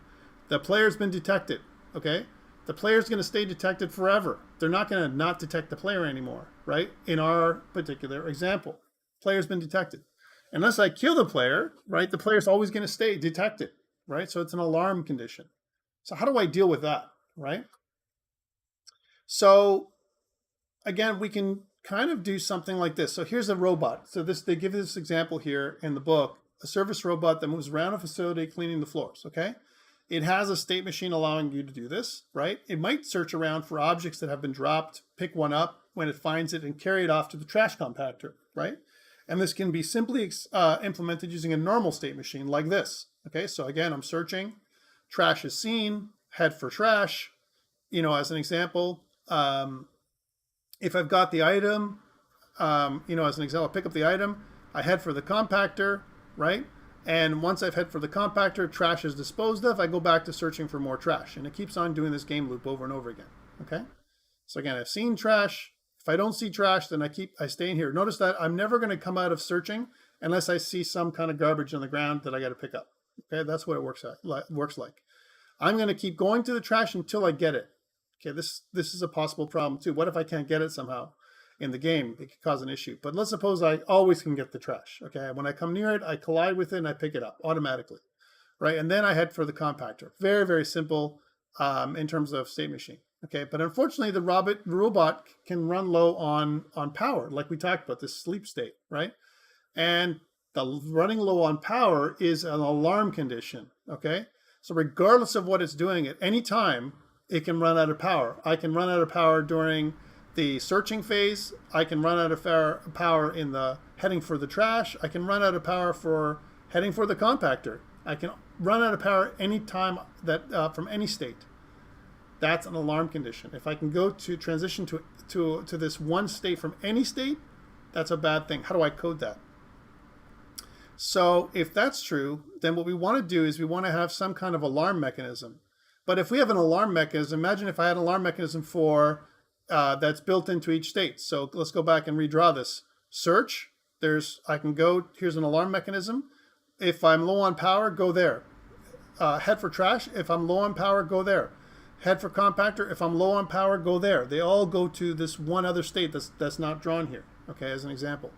The player's been detected, okay? The player's going to stay detected forever. They're not going to not detect the player anymore, right? In our particular example, player's been detected. Unless I kill the player, right, the player's always going to stay detected, right? So it's an alarm condition. So how do I deal with that, right? So again, we can kind of do something like this. So here's a robot. So they give this example here in the book, a service robot that moves around a facility cleaning the floors, okay? it has a state machine allowing you to do this, right? It might search around for objects that have been dropped, pick one up when it finds it, and carry it off to the trash compactor, right? And this can be simply implemented using a normal state machine like this. Okay, so again, I'm searching, trash is seen, head for trash, as an example. If I've got the item, as an example, I pick up the item, I head for the compactor, right? And once I've head for the compactor, trash is disposed of, I go back to searching for more trash. And it keeps on doing this game loop over and over again, okay? So again, I've seen trash. If I don't see trash, then I stay in here. Notice that I'm never going to come out of searching unless I see some kind of garbage on the ground that I got to pick up. Okay, that's what it works like. I'm going to keep going to the trash until I get it. Okay, this is a possible problem too. What if I can't get it somehow in the game? It could cause an issue. But let's suppose I always can get the trash. Okay, when I come near it, I collide with it and I pick it up automatically, right? And then I head for the compactor. Very, very simple in terms of state machine. Okay, but unfortunately, the robot can run low on power, like we talked about, this sleep state, right? And the running low on power is an alarm condition, okay? So regardless of what it's doing at any time, it can run out of power. I can run out of power during the searching phase. I can run out of power in the heading for the trash. I can run out of power for heading for the compactor. I can run out of power any time that from any state. That's an alarm condition. If I can go to transition to this one state from any state, that's a bad thing. How do I code that? So if that's true, then what we want to do is we want to have some kind of alarm mechanism. But if we have an alarm mechanism, imagine if I had an alarm mechanism for that's built into each state. So let's go back and redraw this. Search, here's an alarm mechanism. If I'm low on power, go there. Head for trash, if I'm low on power, go there. Head for compactor, if I'm low on power, go there. They all go to this one other state that's not drawn here, okay, as an example.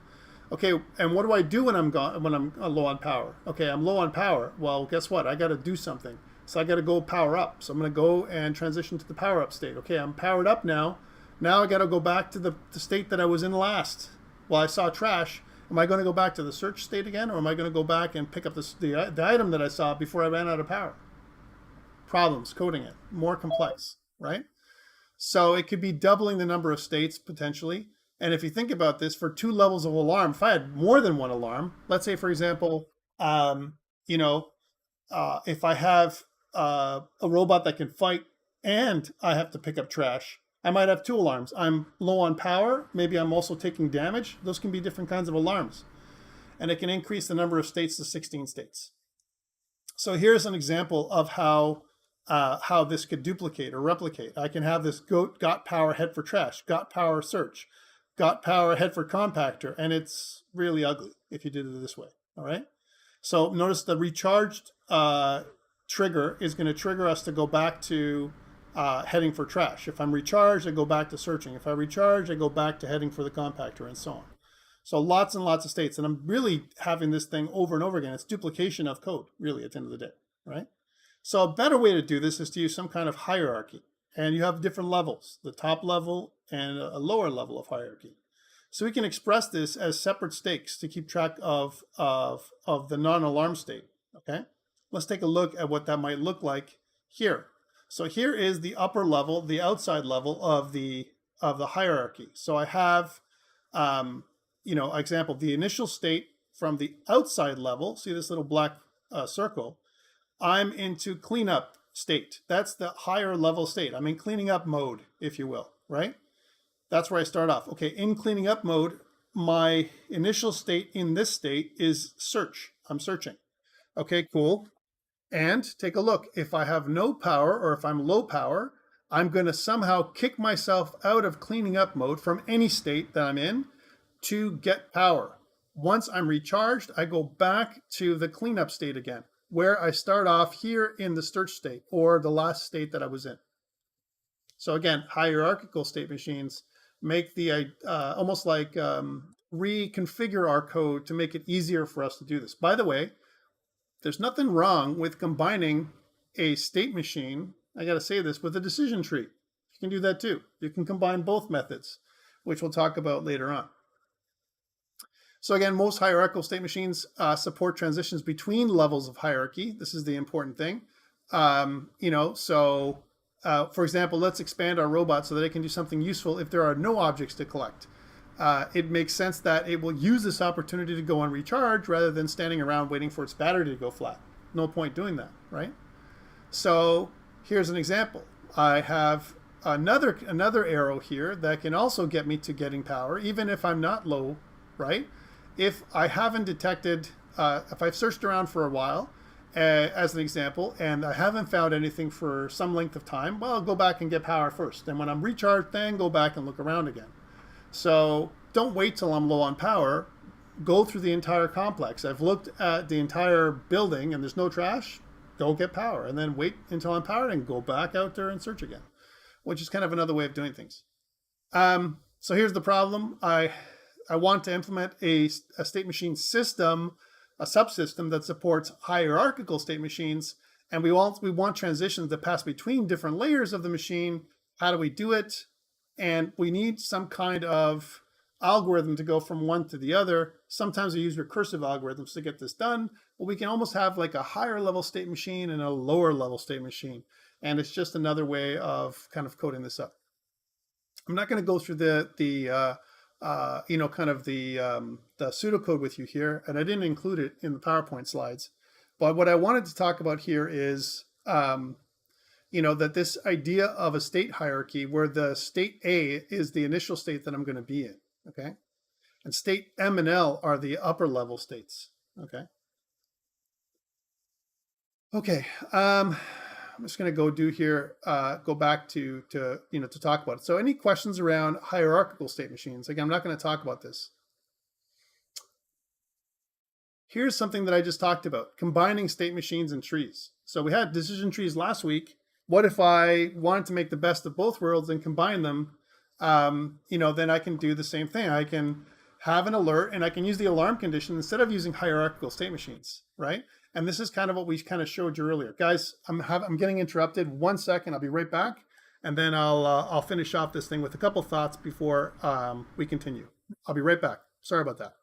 Okay, and what do I do when I'm low on power? Okay, I'm low on power. Well, guess what? I got to do something. So I got to go power up. So I'm going to go and transition to the power up state. Okay, I'm powered up now. Now I got to go back to the state that I was in last. Well, I saw trash. Am I going to go back to the search state again, or am I going to go back and pick up the item that I saw before I ran out of power? Problems coding it, more complex, right? So it could be doubling the number of states potentially. And if you think about this, for 2 levels of alarm, if I had more than one alarm, let's say, for example, if I have a robot that can fight and I have to pick up trash, I might have 2 alarms. I'm low on power. Maybe I'm also taking damage. Those can be different kinds of alarms. And it can increase the number of states to 16 states. So here's an example of how this could duplicate or replicate. I can have this got power head for trash, got power search, got power head for compactor, and it's really ugly if you did it this way, all right? So notice the recharged trigger is going to trigger us to go back to heading for trash. If I'm recharged, I go back to searching. If I recharge, I go back to heading for the compactor, and so on. So lots and lots of states, and I'm really having this thing over and over again. It's duplication of code, really, at the end of the day, right? So a better way to do this is to use some kind of hierarchy. And you have different levels, the top level and a lower level of hierarchy. So we can express this as separate stakes to keep track of the non-alarm state, okay? Let's take a look at what that might look like here. So here is the upper level, the outside level of the hierarchy. So I have, example, the initial state from the outside level, see this little black circle, I'm into cleanup state. That's the higher level state. I'm in cleaning up mode, if you will, right? That's where I start off. Okay, in cleaning up mode, my initial state in this state is search. I'm searching. Okay, cool. And take a look. If I have no power or if I'm low power, I'm going to somehow kick myself out of cleaning up mode from any state that I'm in to get power. Once I'm recharged, I go back to the cleanup state again, where I start off here in the search state or the last state that I was in. So again, hierarchical state machines make the almost like reconfigure our code to make it easier for us to do this. By the way, there's nothing wrong with combining a state machine, I got to say this, with a decision tree. You can do that too. You can combine both methods, which we'll talk about later on. So again, most hierarchical state machines support transitions between levels of hierarchy. This is the important thing. For example, let's expand our robot so that it can do something useful if there are no objects to collect. It makes sense that it will use this opportunity to go on recharge rather than standing around waiting for its battery to go flat. No point doing that, right? So here's an example. I have another arrow here that can also get me to getting power, even if I'm not low, right? If I haven't detected, if I've searched around for a while, as an example, and I haven't found anything for some length of time, well, I'll go back and get power first. And when I'm recharged, then go back and look around again. So don't wait till I'm low on power. Go through the entire complex. I've looked at the entire building and there's no trash. Go get power. And then wait until I'm powered and go back out there and search again, which is kind of another way of doing things. So here's the problem. I want to implement a state machine system, a subsystem that supports hierarchical state machines, and we want transitions that pass between different layers of the machine. How do we do it? And we need some kind of algorithm to go from one to the other. Sometimes we use recursive algorithms to get this done, but we can almost have like a higher level state machine and a lower level state machine. And it's just another way of kind of coding this up. I'm not going to go through the pseudocode with you here, and I didn't include it in the PowerPoint slides. But what I wanted to talk about here is, that this idea of a state hierarchy where the state A is the initial state that I'm going to be in, okay? And state M and L are the upper level states, okay? Okay, I'm just going to go back to talk about it. So any questions around hierarchical state machines? Again, I'm not going to talk about this. Here's something that I just talked about, combining state machines and trees. So we had decision trees last week. What if I wanted to make the best of both worlds and combine them? Then I can do the same thing. I can have an alert and I can use the alarm condition instead of using hierarchical state machines, right? And this is kind of what we kind of showed you earlier. Guys, I'm getting interrupted. 1 second, I'll be right back. And then I'll finish off this thing with a couple thoughts before we continue. I'll be right back. Sorry about that.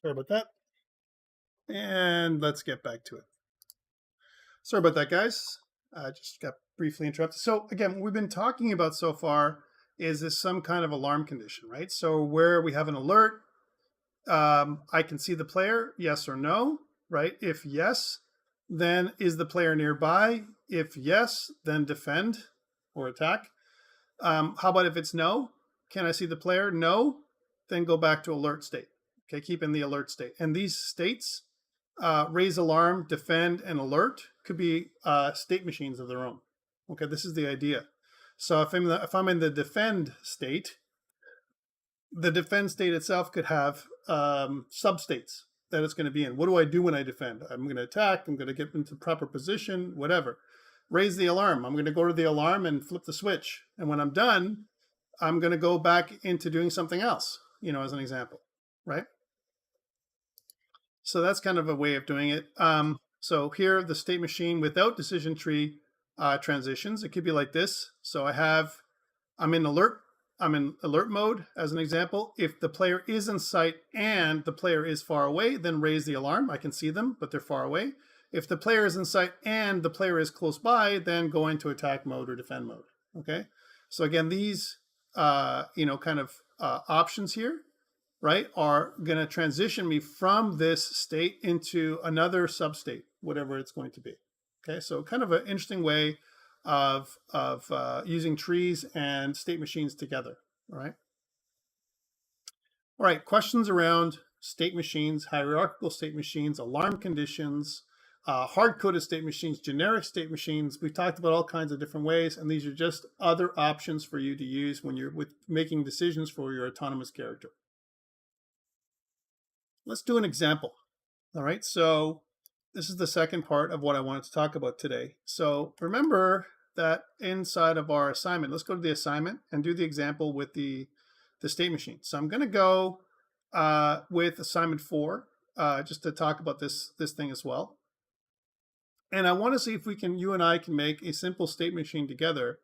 Sorry about that. And let's get back to it. Sorry about that, guys. I just got briefly interrupted. So again, what we've been talking about so far is this some kind of alarm condition, right? So where we have an alert, I can see the player, yes or no, right? If yes, then is the player nearby? If yes, then defend or attack. How about if it's no? Can I see the player? No. Then go back to alert state. Okay, keep in the alert state. And these states, raise alarm, defend, and alert, could be state machines of their own. Okay, this is the idea. So if I'm in the defend state, the defend state itself could have substates that it's going to be in. What do I do when I defend? I'm going to attack. I'm going to get into proper position, whatever. Raise the alarm. I'm going to go to the alarm and flip the switch. And when I'm done, I'm going to go back into doing something else, as an example, right? So that's kind of a way of doing it. So here, the state machine without decision tree transitions, it could be like this. So I'm in alert mode as an example. If the player is in sight and the player is far away, then raise the alarm. I can see them, but they're far away. If the player is in sight and the player is close by, then go into attack mode or defend mode. Okay. So again, these, options here, right, are going to transition me from this state into another substate, whatever it's going to be. Okay. So kind of an interesting way of using trees and state machines together. All right. All right. Questions around state machines, hierarchical state machines, alarm conditions, hard-coded state machines, generic state machines. We've talked about all kinds of different ways, and these are just other options for you to use when you're making decisions for your autonomous character. Let's do an example. All right. So this is the second part of what I wanted to talk about today. So remember that inside of our assignment, let's go to the assignment and do the example with the state machine. So I'm going to go with assignment 4, just to talk about this thing as well. And I want to see if you and I can make a simple state machine together,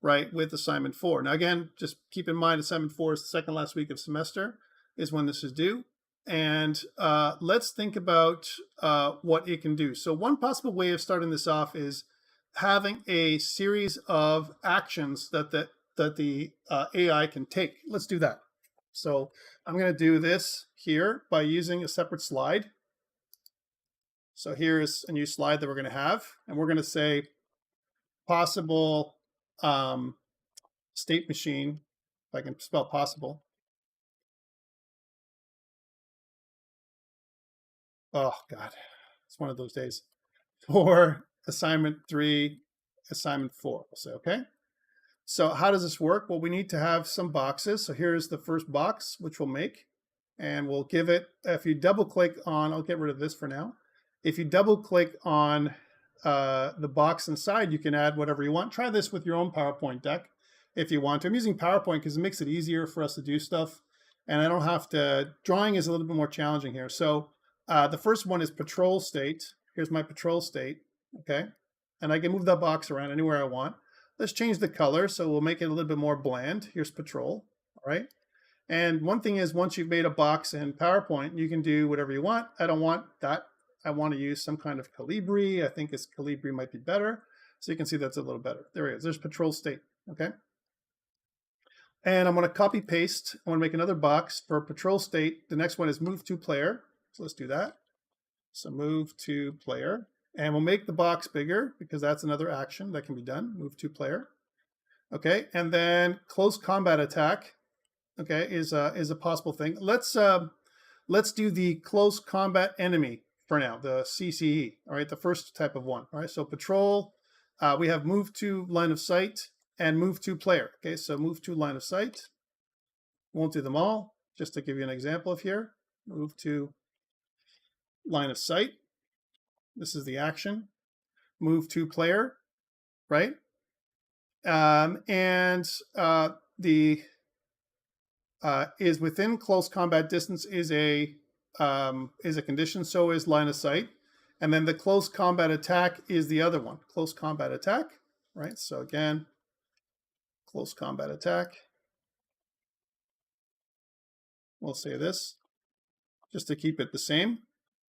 right, with assignment 4. Now, again, just keep in mind assignment 4 is the second last week of semester is when this is due. And let's think about what it can do. So one possible way of starting this off is having a series of actions that the AI can take. Let's do that. So I'm going to do this here by using a separate slide. So here's a new slide that we're going to have, and we're going to say possible state machine, if I can spell possible. Oh, God, it's one of those days. For assignment 3, assignment 4, we'll say, okay? So how does this work? Well, we need to have some boxes. So here's the first box, which we'll make, and we'll give it, if you double click on, I'll get rid of this for now. If you double click on the box inside, you can add whatever you want. Try this with your own PowerPoint deck if you want to. I'm using PowerPoint because it makes it easier for us to do stuff. And I don't have to, drawing is a little bit more challenging here. So the first one is patrol state. Here's my patrol state, okay? And I can move that box around anywhere I want. Let's change the color, so we'll make it a little bit more bland. Here's patrol, all right? And one thing is, once you've made a box in PowerPoint, you can do whatever you want. I don't want that. I want to use some kind of Calibri. I think Calibri might be better. So you can see that's a little better. There it is. There's patrol state, okay? And I'm going to copy paste. I want to make another box for patrol state. The next one is move to player. So let's do that. So move to player. And we'll make the box bigger because that's another action that can be done. Move to player. Okay, and then close combat attack, okay, is a possible thing. Let's do the close combat enemy for now, the CCE, all right, the first type of one. All right, so patrol, we have move to line of sight and move to player. Okay, so move to line of sight. Won't do them all, just to give you an example of here. Move to line of sight. This is the action. Move to player, right? Is within close combat distance is a condition. So is line of sight, and then the close combat attack is the other one. Close combat attack, right? So again, close combat attack. We'll say this. just to keep it the same,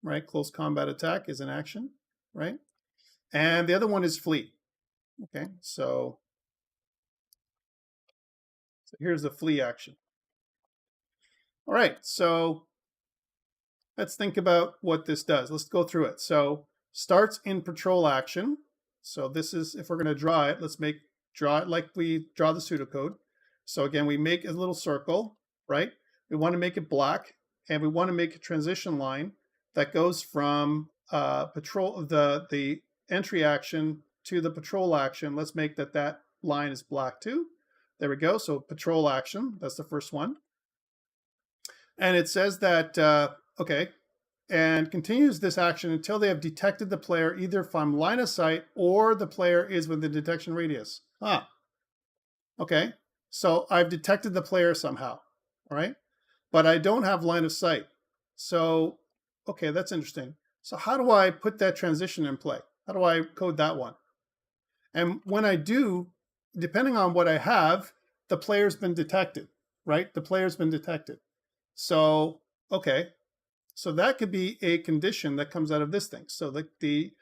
right? Close combat attack is an action, right? And the other one is flee. Okay, so here's the flee action. All right, so let's think about what this does. Let's go through it. So starts in patrol action. So this is, if we're going to draw it, let's draw it like we draw the pseudocode. So again, we make a little circle, right? We want to make it black, and we want to make a transition line that goes from the entry action to the patrol action. Let's make that line is black too. There we go. So patrol action, that's the first one. And it says that, okay, and continues this action until they have detected the player either from line of sight or the player is within detection radius. Okay, so I've detected the player somehow, all right? But I don't have line of sight. So, okay, that's interesting. So how do I put that transition in play? How do I code that one? And when I do, depending on what I have, the player's been detected, right? The player's been detected. So, okay, so that could be a condition that comes out of this thing. So the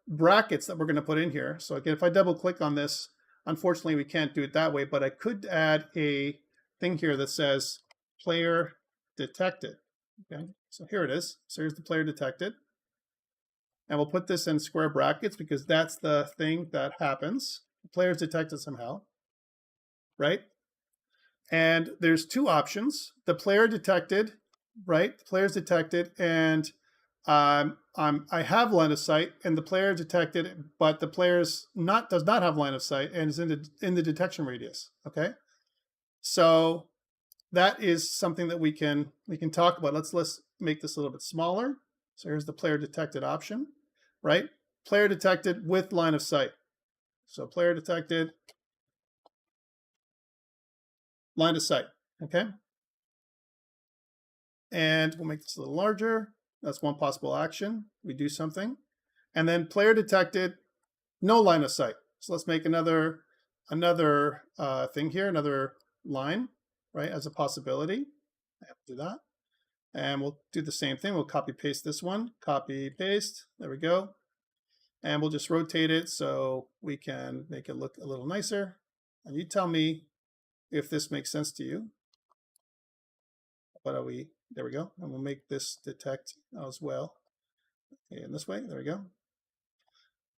brackets that we're going to put in here. So again, if I double click on this, unfortunately, we can't do it that way, but I could add a thing here that says player detected. Okay, so here it is. So here's the player detected. And we'll put this in square brackets because that's the thing that happens. The player is detected somehow, right? And there's two options. The player detected, right? The player is detected, and I have line of sight, and the player detected, but the player does not have line of sight and is in the detection radius. Okay, so that is something that we can talk about. Let's make this a little bit smaller. So here's the player detected option, right? Player detected with line of sight. So player detected, line of sight. Okay, and we'll make this a little larger. That's one possible action. We do something. And then player detected, no line of sight. So let's make another thing here, another line, right, as a possibility. I have to do that. And we'll do the same thing. We'll copy paste this one, copy paste. There we go. And we'll just rotate it so we can make it look a little nicer. And you tell me if this makes sense to you. What are we? There we go. And we'll make this detect as well. Okay, in this way, there we go.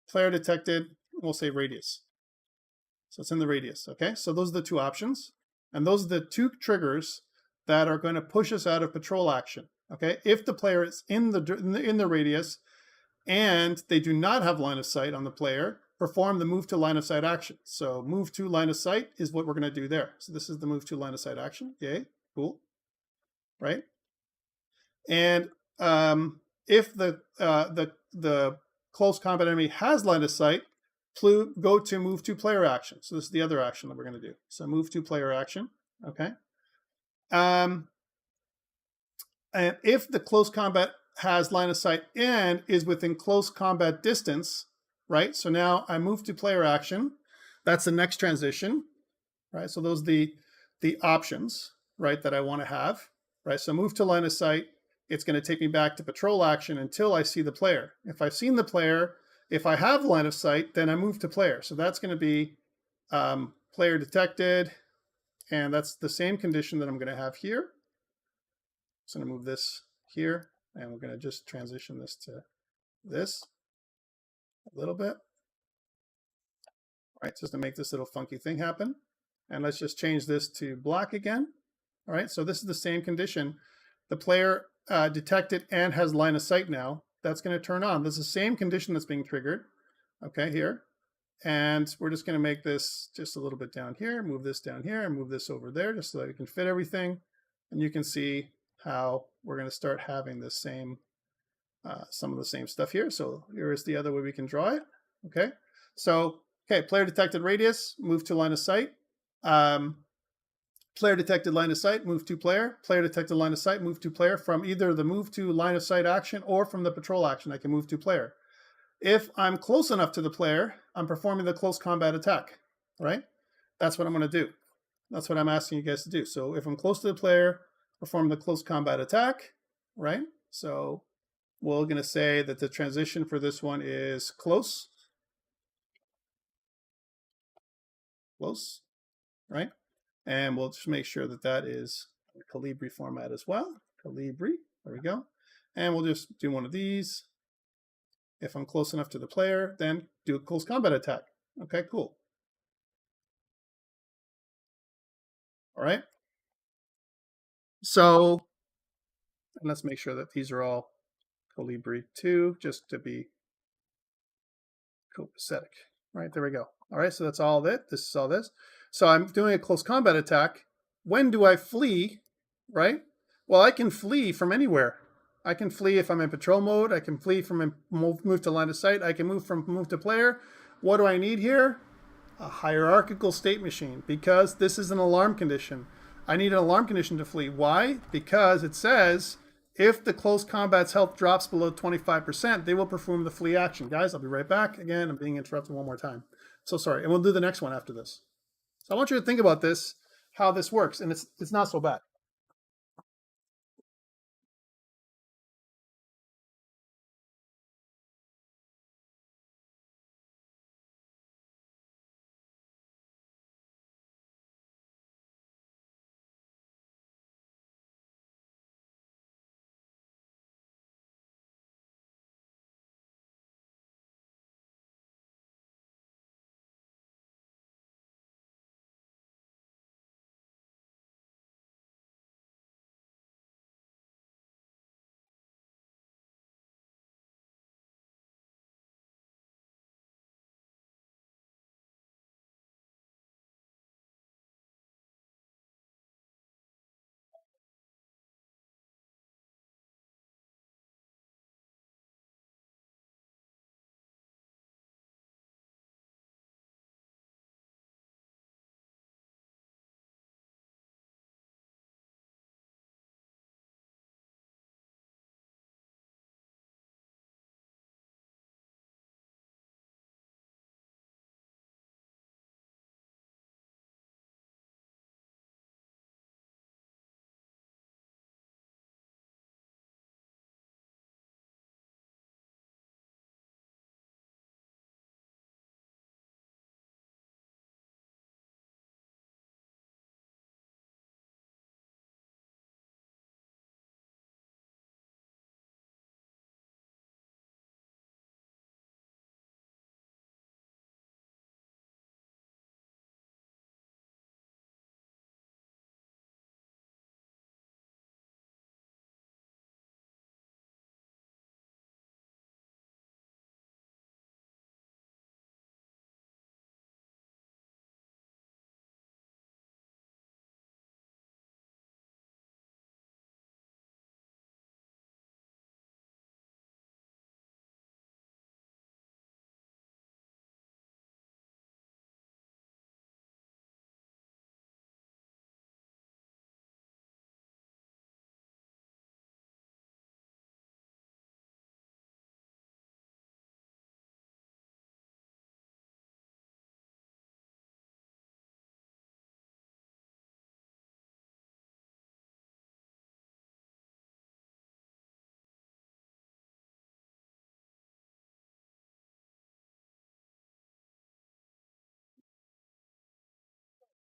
Player detected, we'll say radius. So it's in the radius, okay? So those are the two options. And those are the two triggers that are going to push us out of patrol action, okay? If the player is in the radius and they do not have line of sight on the player, perform the move to line of sight action. So move to line of sight is what we're going to do there. So this is the move to line of sight action. Okay, cool, right? And if the close combat enemy has line of sight, go to move to player action. So this is the other action that we're going to do. So move to player action. Okay. And if the close combat has line of sight and is within close combat distance, right? So now I move to player action. That's the next transition, right? So those are the options, right, that I want to have, right? So move to line of sight. It's going to take me back to patrol action until I see the player. If I've seen the player, if I have line of sight, then I move to player. So that's going to be player detected, and that's the same condition that I'm going to have here. So I'm going to move this here, and we're going to just transition this to this a little bit. All right, just to make this little funky thing happen. And let's just change this to black again. All right, so this is the same condition. The player detected and has line of sight now. That's going to turn on. This is the same condition that's being triggered, okay, here. And we're just going to make this just a little bit down here, move this down here, and move this over there just so that we can fit everything. And you can see how we're going to start having the same, some of the same stuff here. So here is the other way we can draw it, okay? So, okay, player detected radius, move to line of sight. Player detected line of sight, move to player. Player detected line of sight, move to player. From either the move to line of sight action or from the patrol action, I can move to player. If I'm close enough to the player, I'm performing the close combat attack, right? That's what I'm going to do. That's what I'm asking you guys to do. So if I'm close to the player, perform the close combat attack. right? So we're going to say that the transition for this one is close, right? And we'll just make sure that that is Calibri format as well. Calibri, there we go. And we'll just do one of these. If I'm close enough to the player, then do a close combat attack. Okay, cool. All right. So let's make sure that these are all Calibri 2, just to be copacetic. Right, there we go. All right, so that's all of it. This is all this. So I'm doing a close combat attack. When do I flee, right? Well, I can flee from anywhere. I can flee if I'm in patrol mode. I can flee from move to line of sight. I can move to player. What do I need here? A hierarchical state machine, because this is an alarm condition. I need an alarm condition to flee. Why? Because it says if the close combat's health drops below 25%, they will perform the flee action. Guys, I'll be right back. Again, I'm being interrupted one more time. So sorry. And we'll do the next one after this. So I want you to think about this, how this works, and it's not so bad.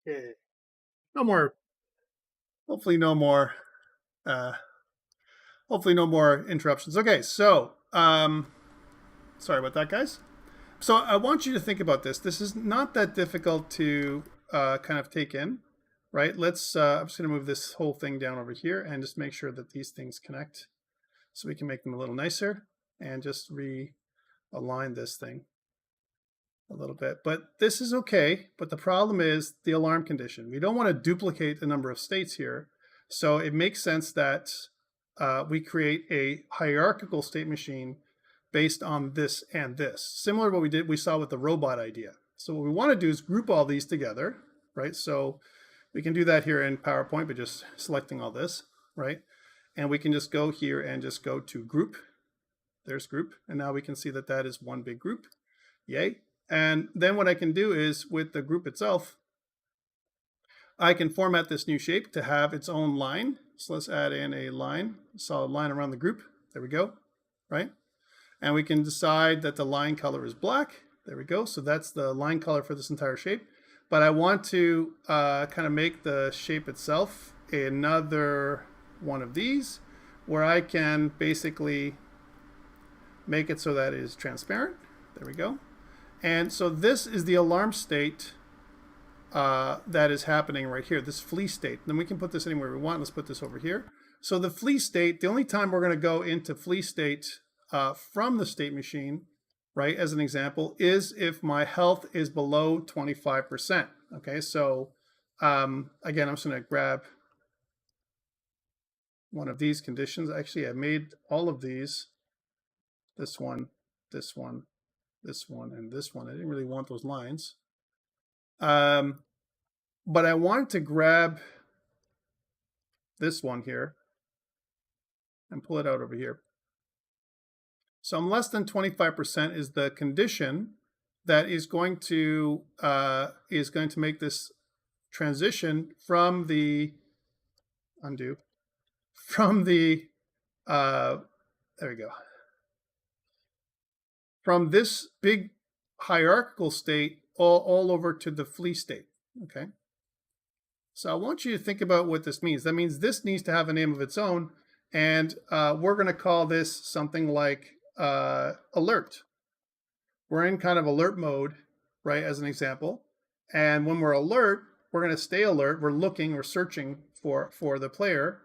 Okay. No more. Hopefully, no more. Uh, hopefully, no more interruptions. Okay, so sorry about that, guys. So I want you to think about this. This is not that difficult to kind of take in, right? Let's. I'm just going to move this whole thing down over here and just make sure that these things connect, so we can make them a little nicer, and just realign this thing a little bit. But this is okay. But the problem is the alarm condition. We don't want to duplicate the number of states here, so it makes sense that we create a hierarchical state machine based on this and this. Similar to what we saw with the robot idea. So what we want to do is group all these together, right? So we can do that here in PowerPoint by just selecting all this, right? And we can just go here and just go to group. There's group. And now we can see that that is one big group. Yay. And then what I can do is with the group itself, I can format this new shape to have its own line. So let's add in a line, a solid line around the group. There we go, right? And we can decide that the line color is black. There we go. So that's the line color for this entire shape. But I want to kind of make the shape itself another one of these, where I can basically make it so that it is transparent. There we go. And so this is the alarm state that is happening right here, this flee state. Then we can put this anywhere we want. Let's put this over here. So the flee state, the only time we're going to go into flee state from the state machine, right, as an example, is if my health is below 25%. Okay, so again, I'm just going to grab one of these conditions. Actually, I made all of these, this one, this one, this one, and this one. I didn't really want those lines. But I wanted to grab this one here and pull it out over here. So I'm less than 25% is the condition that is going to make this transition from the there we go, from this big hierarchical state all over to the flee state. Okay. So I want you to think about what this means. That means this needs to have a name of its own, and we're going to call this something like alert. We're in kind of alert mode, right, as an example. And when we're alert, we're going to stay alert. We're looking, we're searching for the player.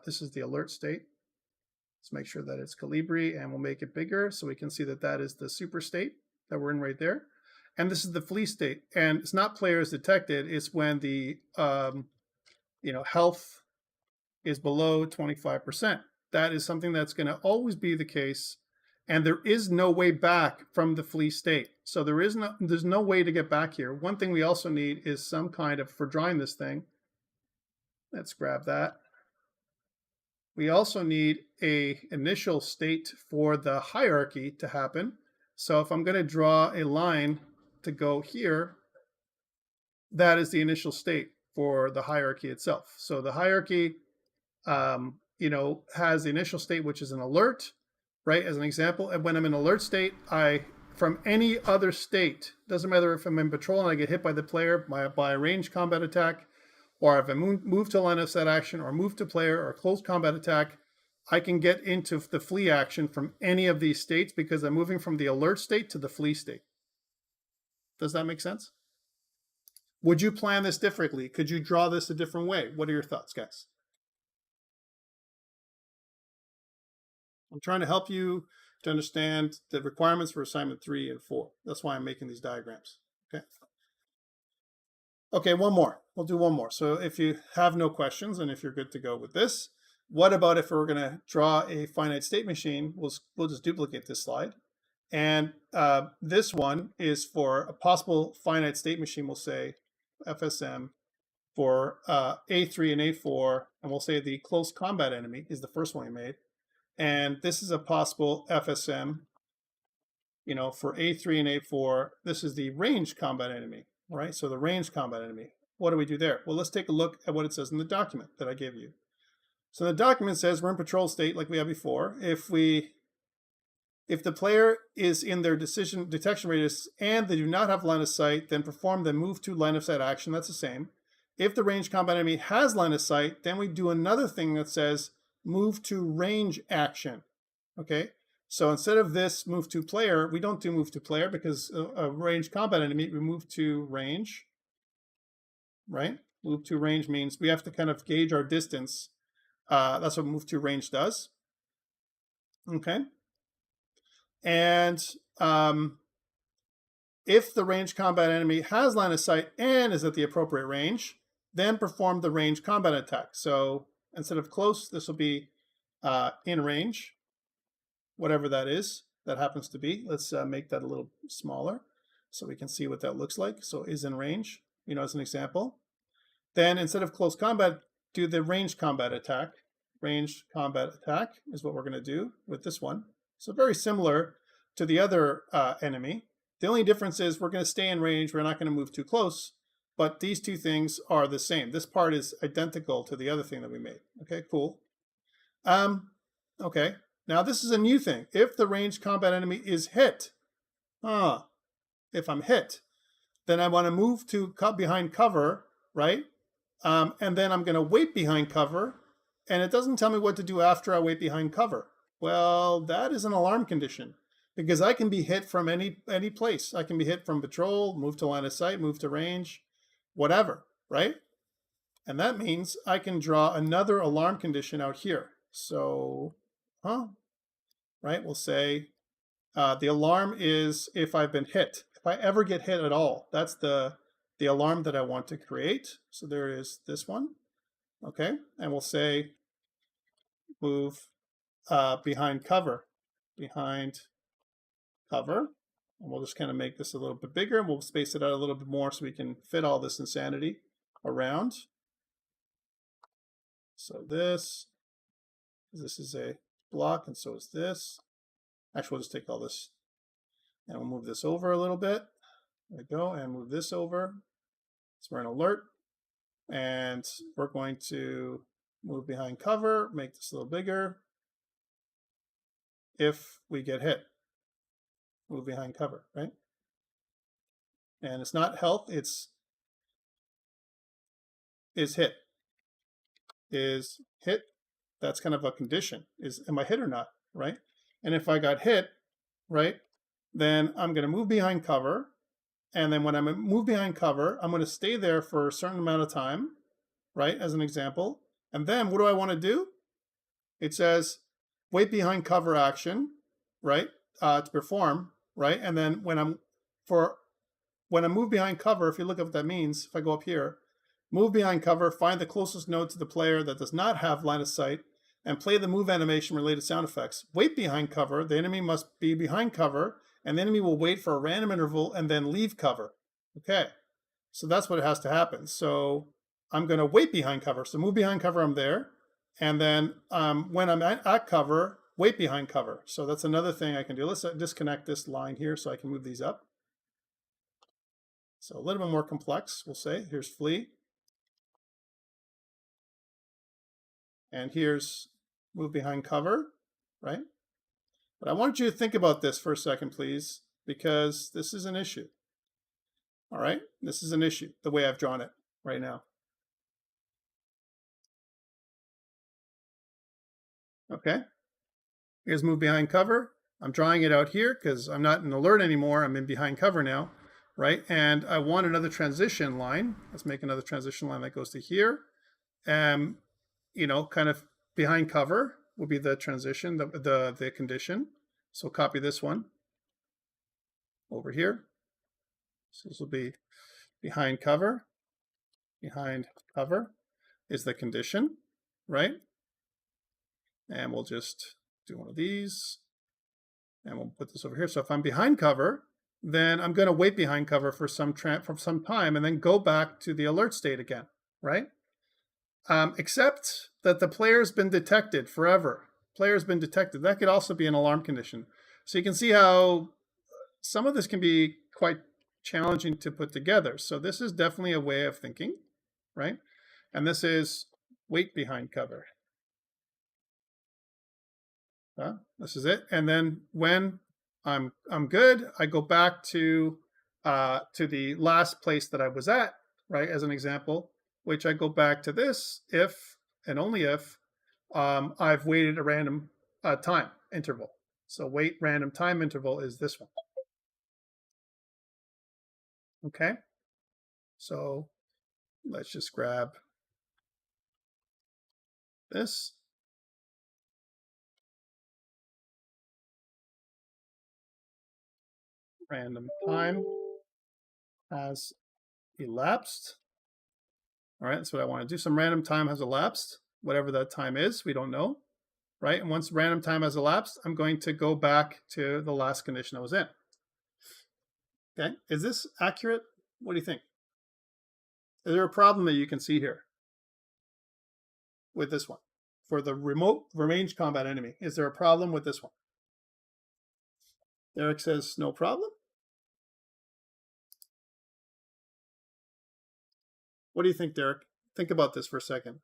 This is the alert state. Let's make sure that it's Calibri, and we'll make it bigger so we can see that that is the super state that we're in right there. And this is the flee state, and it's not players detected. It's when the health is below 25%. That is something that's going to always be the case, and there is no way back from the flee state. So there's no way to get back here. One thing we also need is some kind of, for drawing this thing, let's grab that. We also need a initial state for the hierarchy to happen. So if I'm going to draw a line to go here, that is the initial state for the hierarchy itself. So the hierarchy, has the initial state, which is an alert, right? As an example, and when I'm in alert state, from any other state, doesn't matter if I'm in patrol and I get hit by the player by a ranged combat attack, or if I move to line of sight action, or move to player, or close combat attack, I can get into the flee action from any of these states because I'm moving from the alert state to the flee state. Does that make sense? Would you plan this differently? Could you draw this a different way? What are your thoughts, guys? I'm trying to help you to understand the requirements for assignment 3 and 4. That's why I'm making these diagrams. Okay. Okay, one more. We'll do one more. So if you have no questions and if you're good to go with this, what about if we're going to draw a finite state machine? We'll just duplicate this slide. And this one is for a possible finite state machine. We'll say FSM for A3 and A4, and we'll say the close combat enemy is the first one we made. And this is a possible FSM, for A3 and A4. This is the ranged combat enemy, right? So the ranged combat enemy. What do we do there? Well, let's take a look at what it says in the document that I gave you. So the document says we're in patrol state like we had before. If the player is in their detection radius and they do not have line of sight, then perform the move to line of sight action. That's the same. If the ranged combat enemy has line of sight, then we do another thing that says move to range action. Okay, so instead of this move to player, we don't do move to player because a ranged combat enemy, we move to range, right? Move to range means we have to kind of gauge our distance. That's what move to range does. Okay. And if the ranged combat enemy has line of sight and is at the appropriate range, then perform the ranged combat attack. So instead of close, this will be in range, whatever that is, that happens to be. Let's make that a little smaller so we can see what that looks like. So is in range, as an example. Then instead of close combat, do the ranged combat attack. Ranged combat attack is what we're going to do with this one. So very similar to the other enemy. The only difference is we're going to stay in range. We're not going to move too close. but these two things are the same. This part is identical to the other thing that we made. Okay, cool. Okay, now this is a new thing. If the ranged combat enemy is hit, if I'm hit, then I want to move to behind cover, right? And then I'm going to wait behind cover, and it doesn't tell me what to do after I wait behind cover. Well, that is an alarm condition, because I can be hit from any place. I can be hit from patrol, move to line of sight, move to range, whatever, right? And that means I can draw another alarm condition out here. So, right, we'll say the alarm is if I've been hit. If I ever get hit at all, that's the alarm that I want to create. So there is this one, okay? And we'll say move behind cover. And we'll just kind of make this a little bit bigger, and we'll space it out a little bit more so we can fit all this insanity around. So this is a block, and so is this. Actually, we'll just take all this, and we'll move this over a little bit. There we go, and move this over. So we're in alert, and we're going to move behind cover, make this a little bigger. If we get hit, move behind cover, right? And it's not health, it's is hit. Is hit, that's kind of a condition. Am I hit or not, right? And if I got hit, right, then I'm going to move behind cover. And then when I move behind cover, I'm going to stay there for a certain amount of time, right, as an example. And then what do I want to do? It says wait behind cover action, right, to perform, right? And then when I move behind cover, if you look at what that means, if I go up here, move behind cover, find the closest node to the player that does not have line of sight, and play the move animation related sound effects. Wait behind cover, the enemy must be behind cover, and the enemy will wait for a random interval and then leave cover. Okay, so that's what has to happen. So I'm going to wait behind cover. So move behind cover, I'm there. And then when I'm at cover, wait behind cover. So that's another thing I can do. Let's disconnect this line here so I can move these up. So a little bit more complex, we'll say. Here's flee. And here's move behind cover, right? But I want you to think about this for a second, please, because this is an issue. All right, this is an issue, the way I've drawn it right now. Okay, here's move behind cover. I'm drawing it out here because I'm not in alert anymore. I'm in behind cover now, right? And I want another transition line. Let's make another transition line that goes to here. You know, kind of behind cover will be the transition, the condition. So copy this one over here. So this will be behind cover. Behind cover is the condition, right? And we'll just do one of these, and we'll put this over here. So if I'm behind cover, then I'm going to wait behind cover for some time, and then go back to the alert state again, right? Except that the player's been detected forever. Player's been detected. That could also be an alarm condition. So you can see how some of this can be quite challenging to put together. So this is definitely a way of thinking, right? And this is wait behind cover. This is it. And then when I'm good, I go back to the last place that I was at, right? As an example, which I go back to this if and only if I've waited a random time interval. So wait random time interval is this one. Okay, so let's just grab this. Random time has elapsed. All right, that's what I want to do. Some random time has elapsed, whatever that time is, we don't know, right? And once random time has elapsed, I'm going to go back to the last condition I was in. Okay, is this accurate? What do you think? Is there a problem that you can see here with this one? For the remote ranged combat enemy, is there a problem with this one? Eric says no problem. What do you think, Derek? Think about this for a second.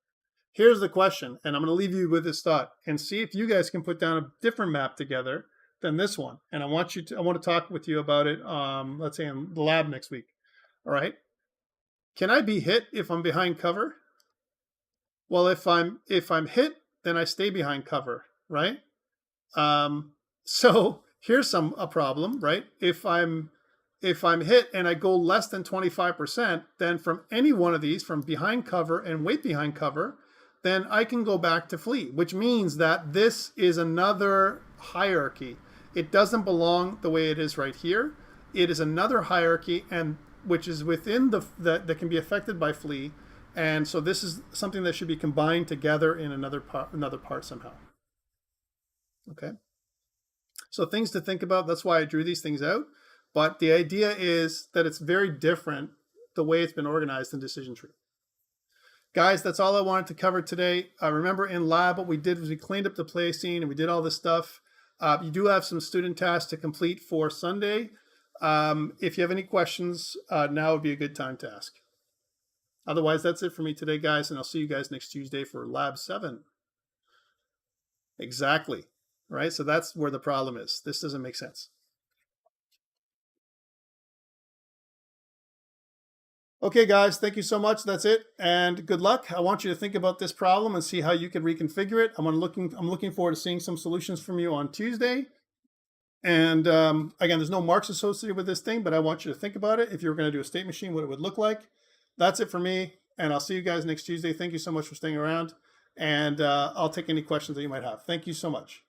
Here's the question, and I'm going to leave you with this thought and see if you guys can put down a different map together than this one. And I want to talk with you about it, let's say in the lab next week. All right. Can I be hit if I'm behind cover? Well, if I'm hit, then I stay behind cover, right? So here's a problem, right? If I'm hit and I go less than 25%, then from any one of these, from behind cover and wait behind cover, then I can go back to flee, which means that this is another hierarchy. It doesn't belong the way it is right here. It is another hierarchy, and which is within that can be affected by flee. And so this is something that should be combined together in another part somehow. Okay. So things to think about. That's why I drew these things out. But the idea is that it's very different the way it's been organized in decision tree. Guys, that's all I wanted to cover today. Remember in lab, what we did was we cleaned up the play scene and we did all this stuff. You do have some student tasks to complete for Sunday. If you have any questions, now would be a good time to ask. Otherwise, that's it for me today, guys, and I'll see you guys next Tuesday for Lab 7. Exactly. Right? So that's where the problem is. This doesn't make sense. Okay, guys, thank you so much. That's it, and good luck. I want you to think about this problem and see how you can reconfigure it. I'm looking forward to seeing some solutions from you on Tuesday. And again, there's no marks associated with this thing, but I want you to think about it. If you were going to do a state machine, what it would look like. That's it for me, and I'll see you guys next Tuesday. Thank you so much for staying around, and I'll take any questions that you might have. Thank you so much.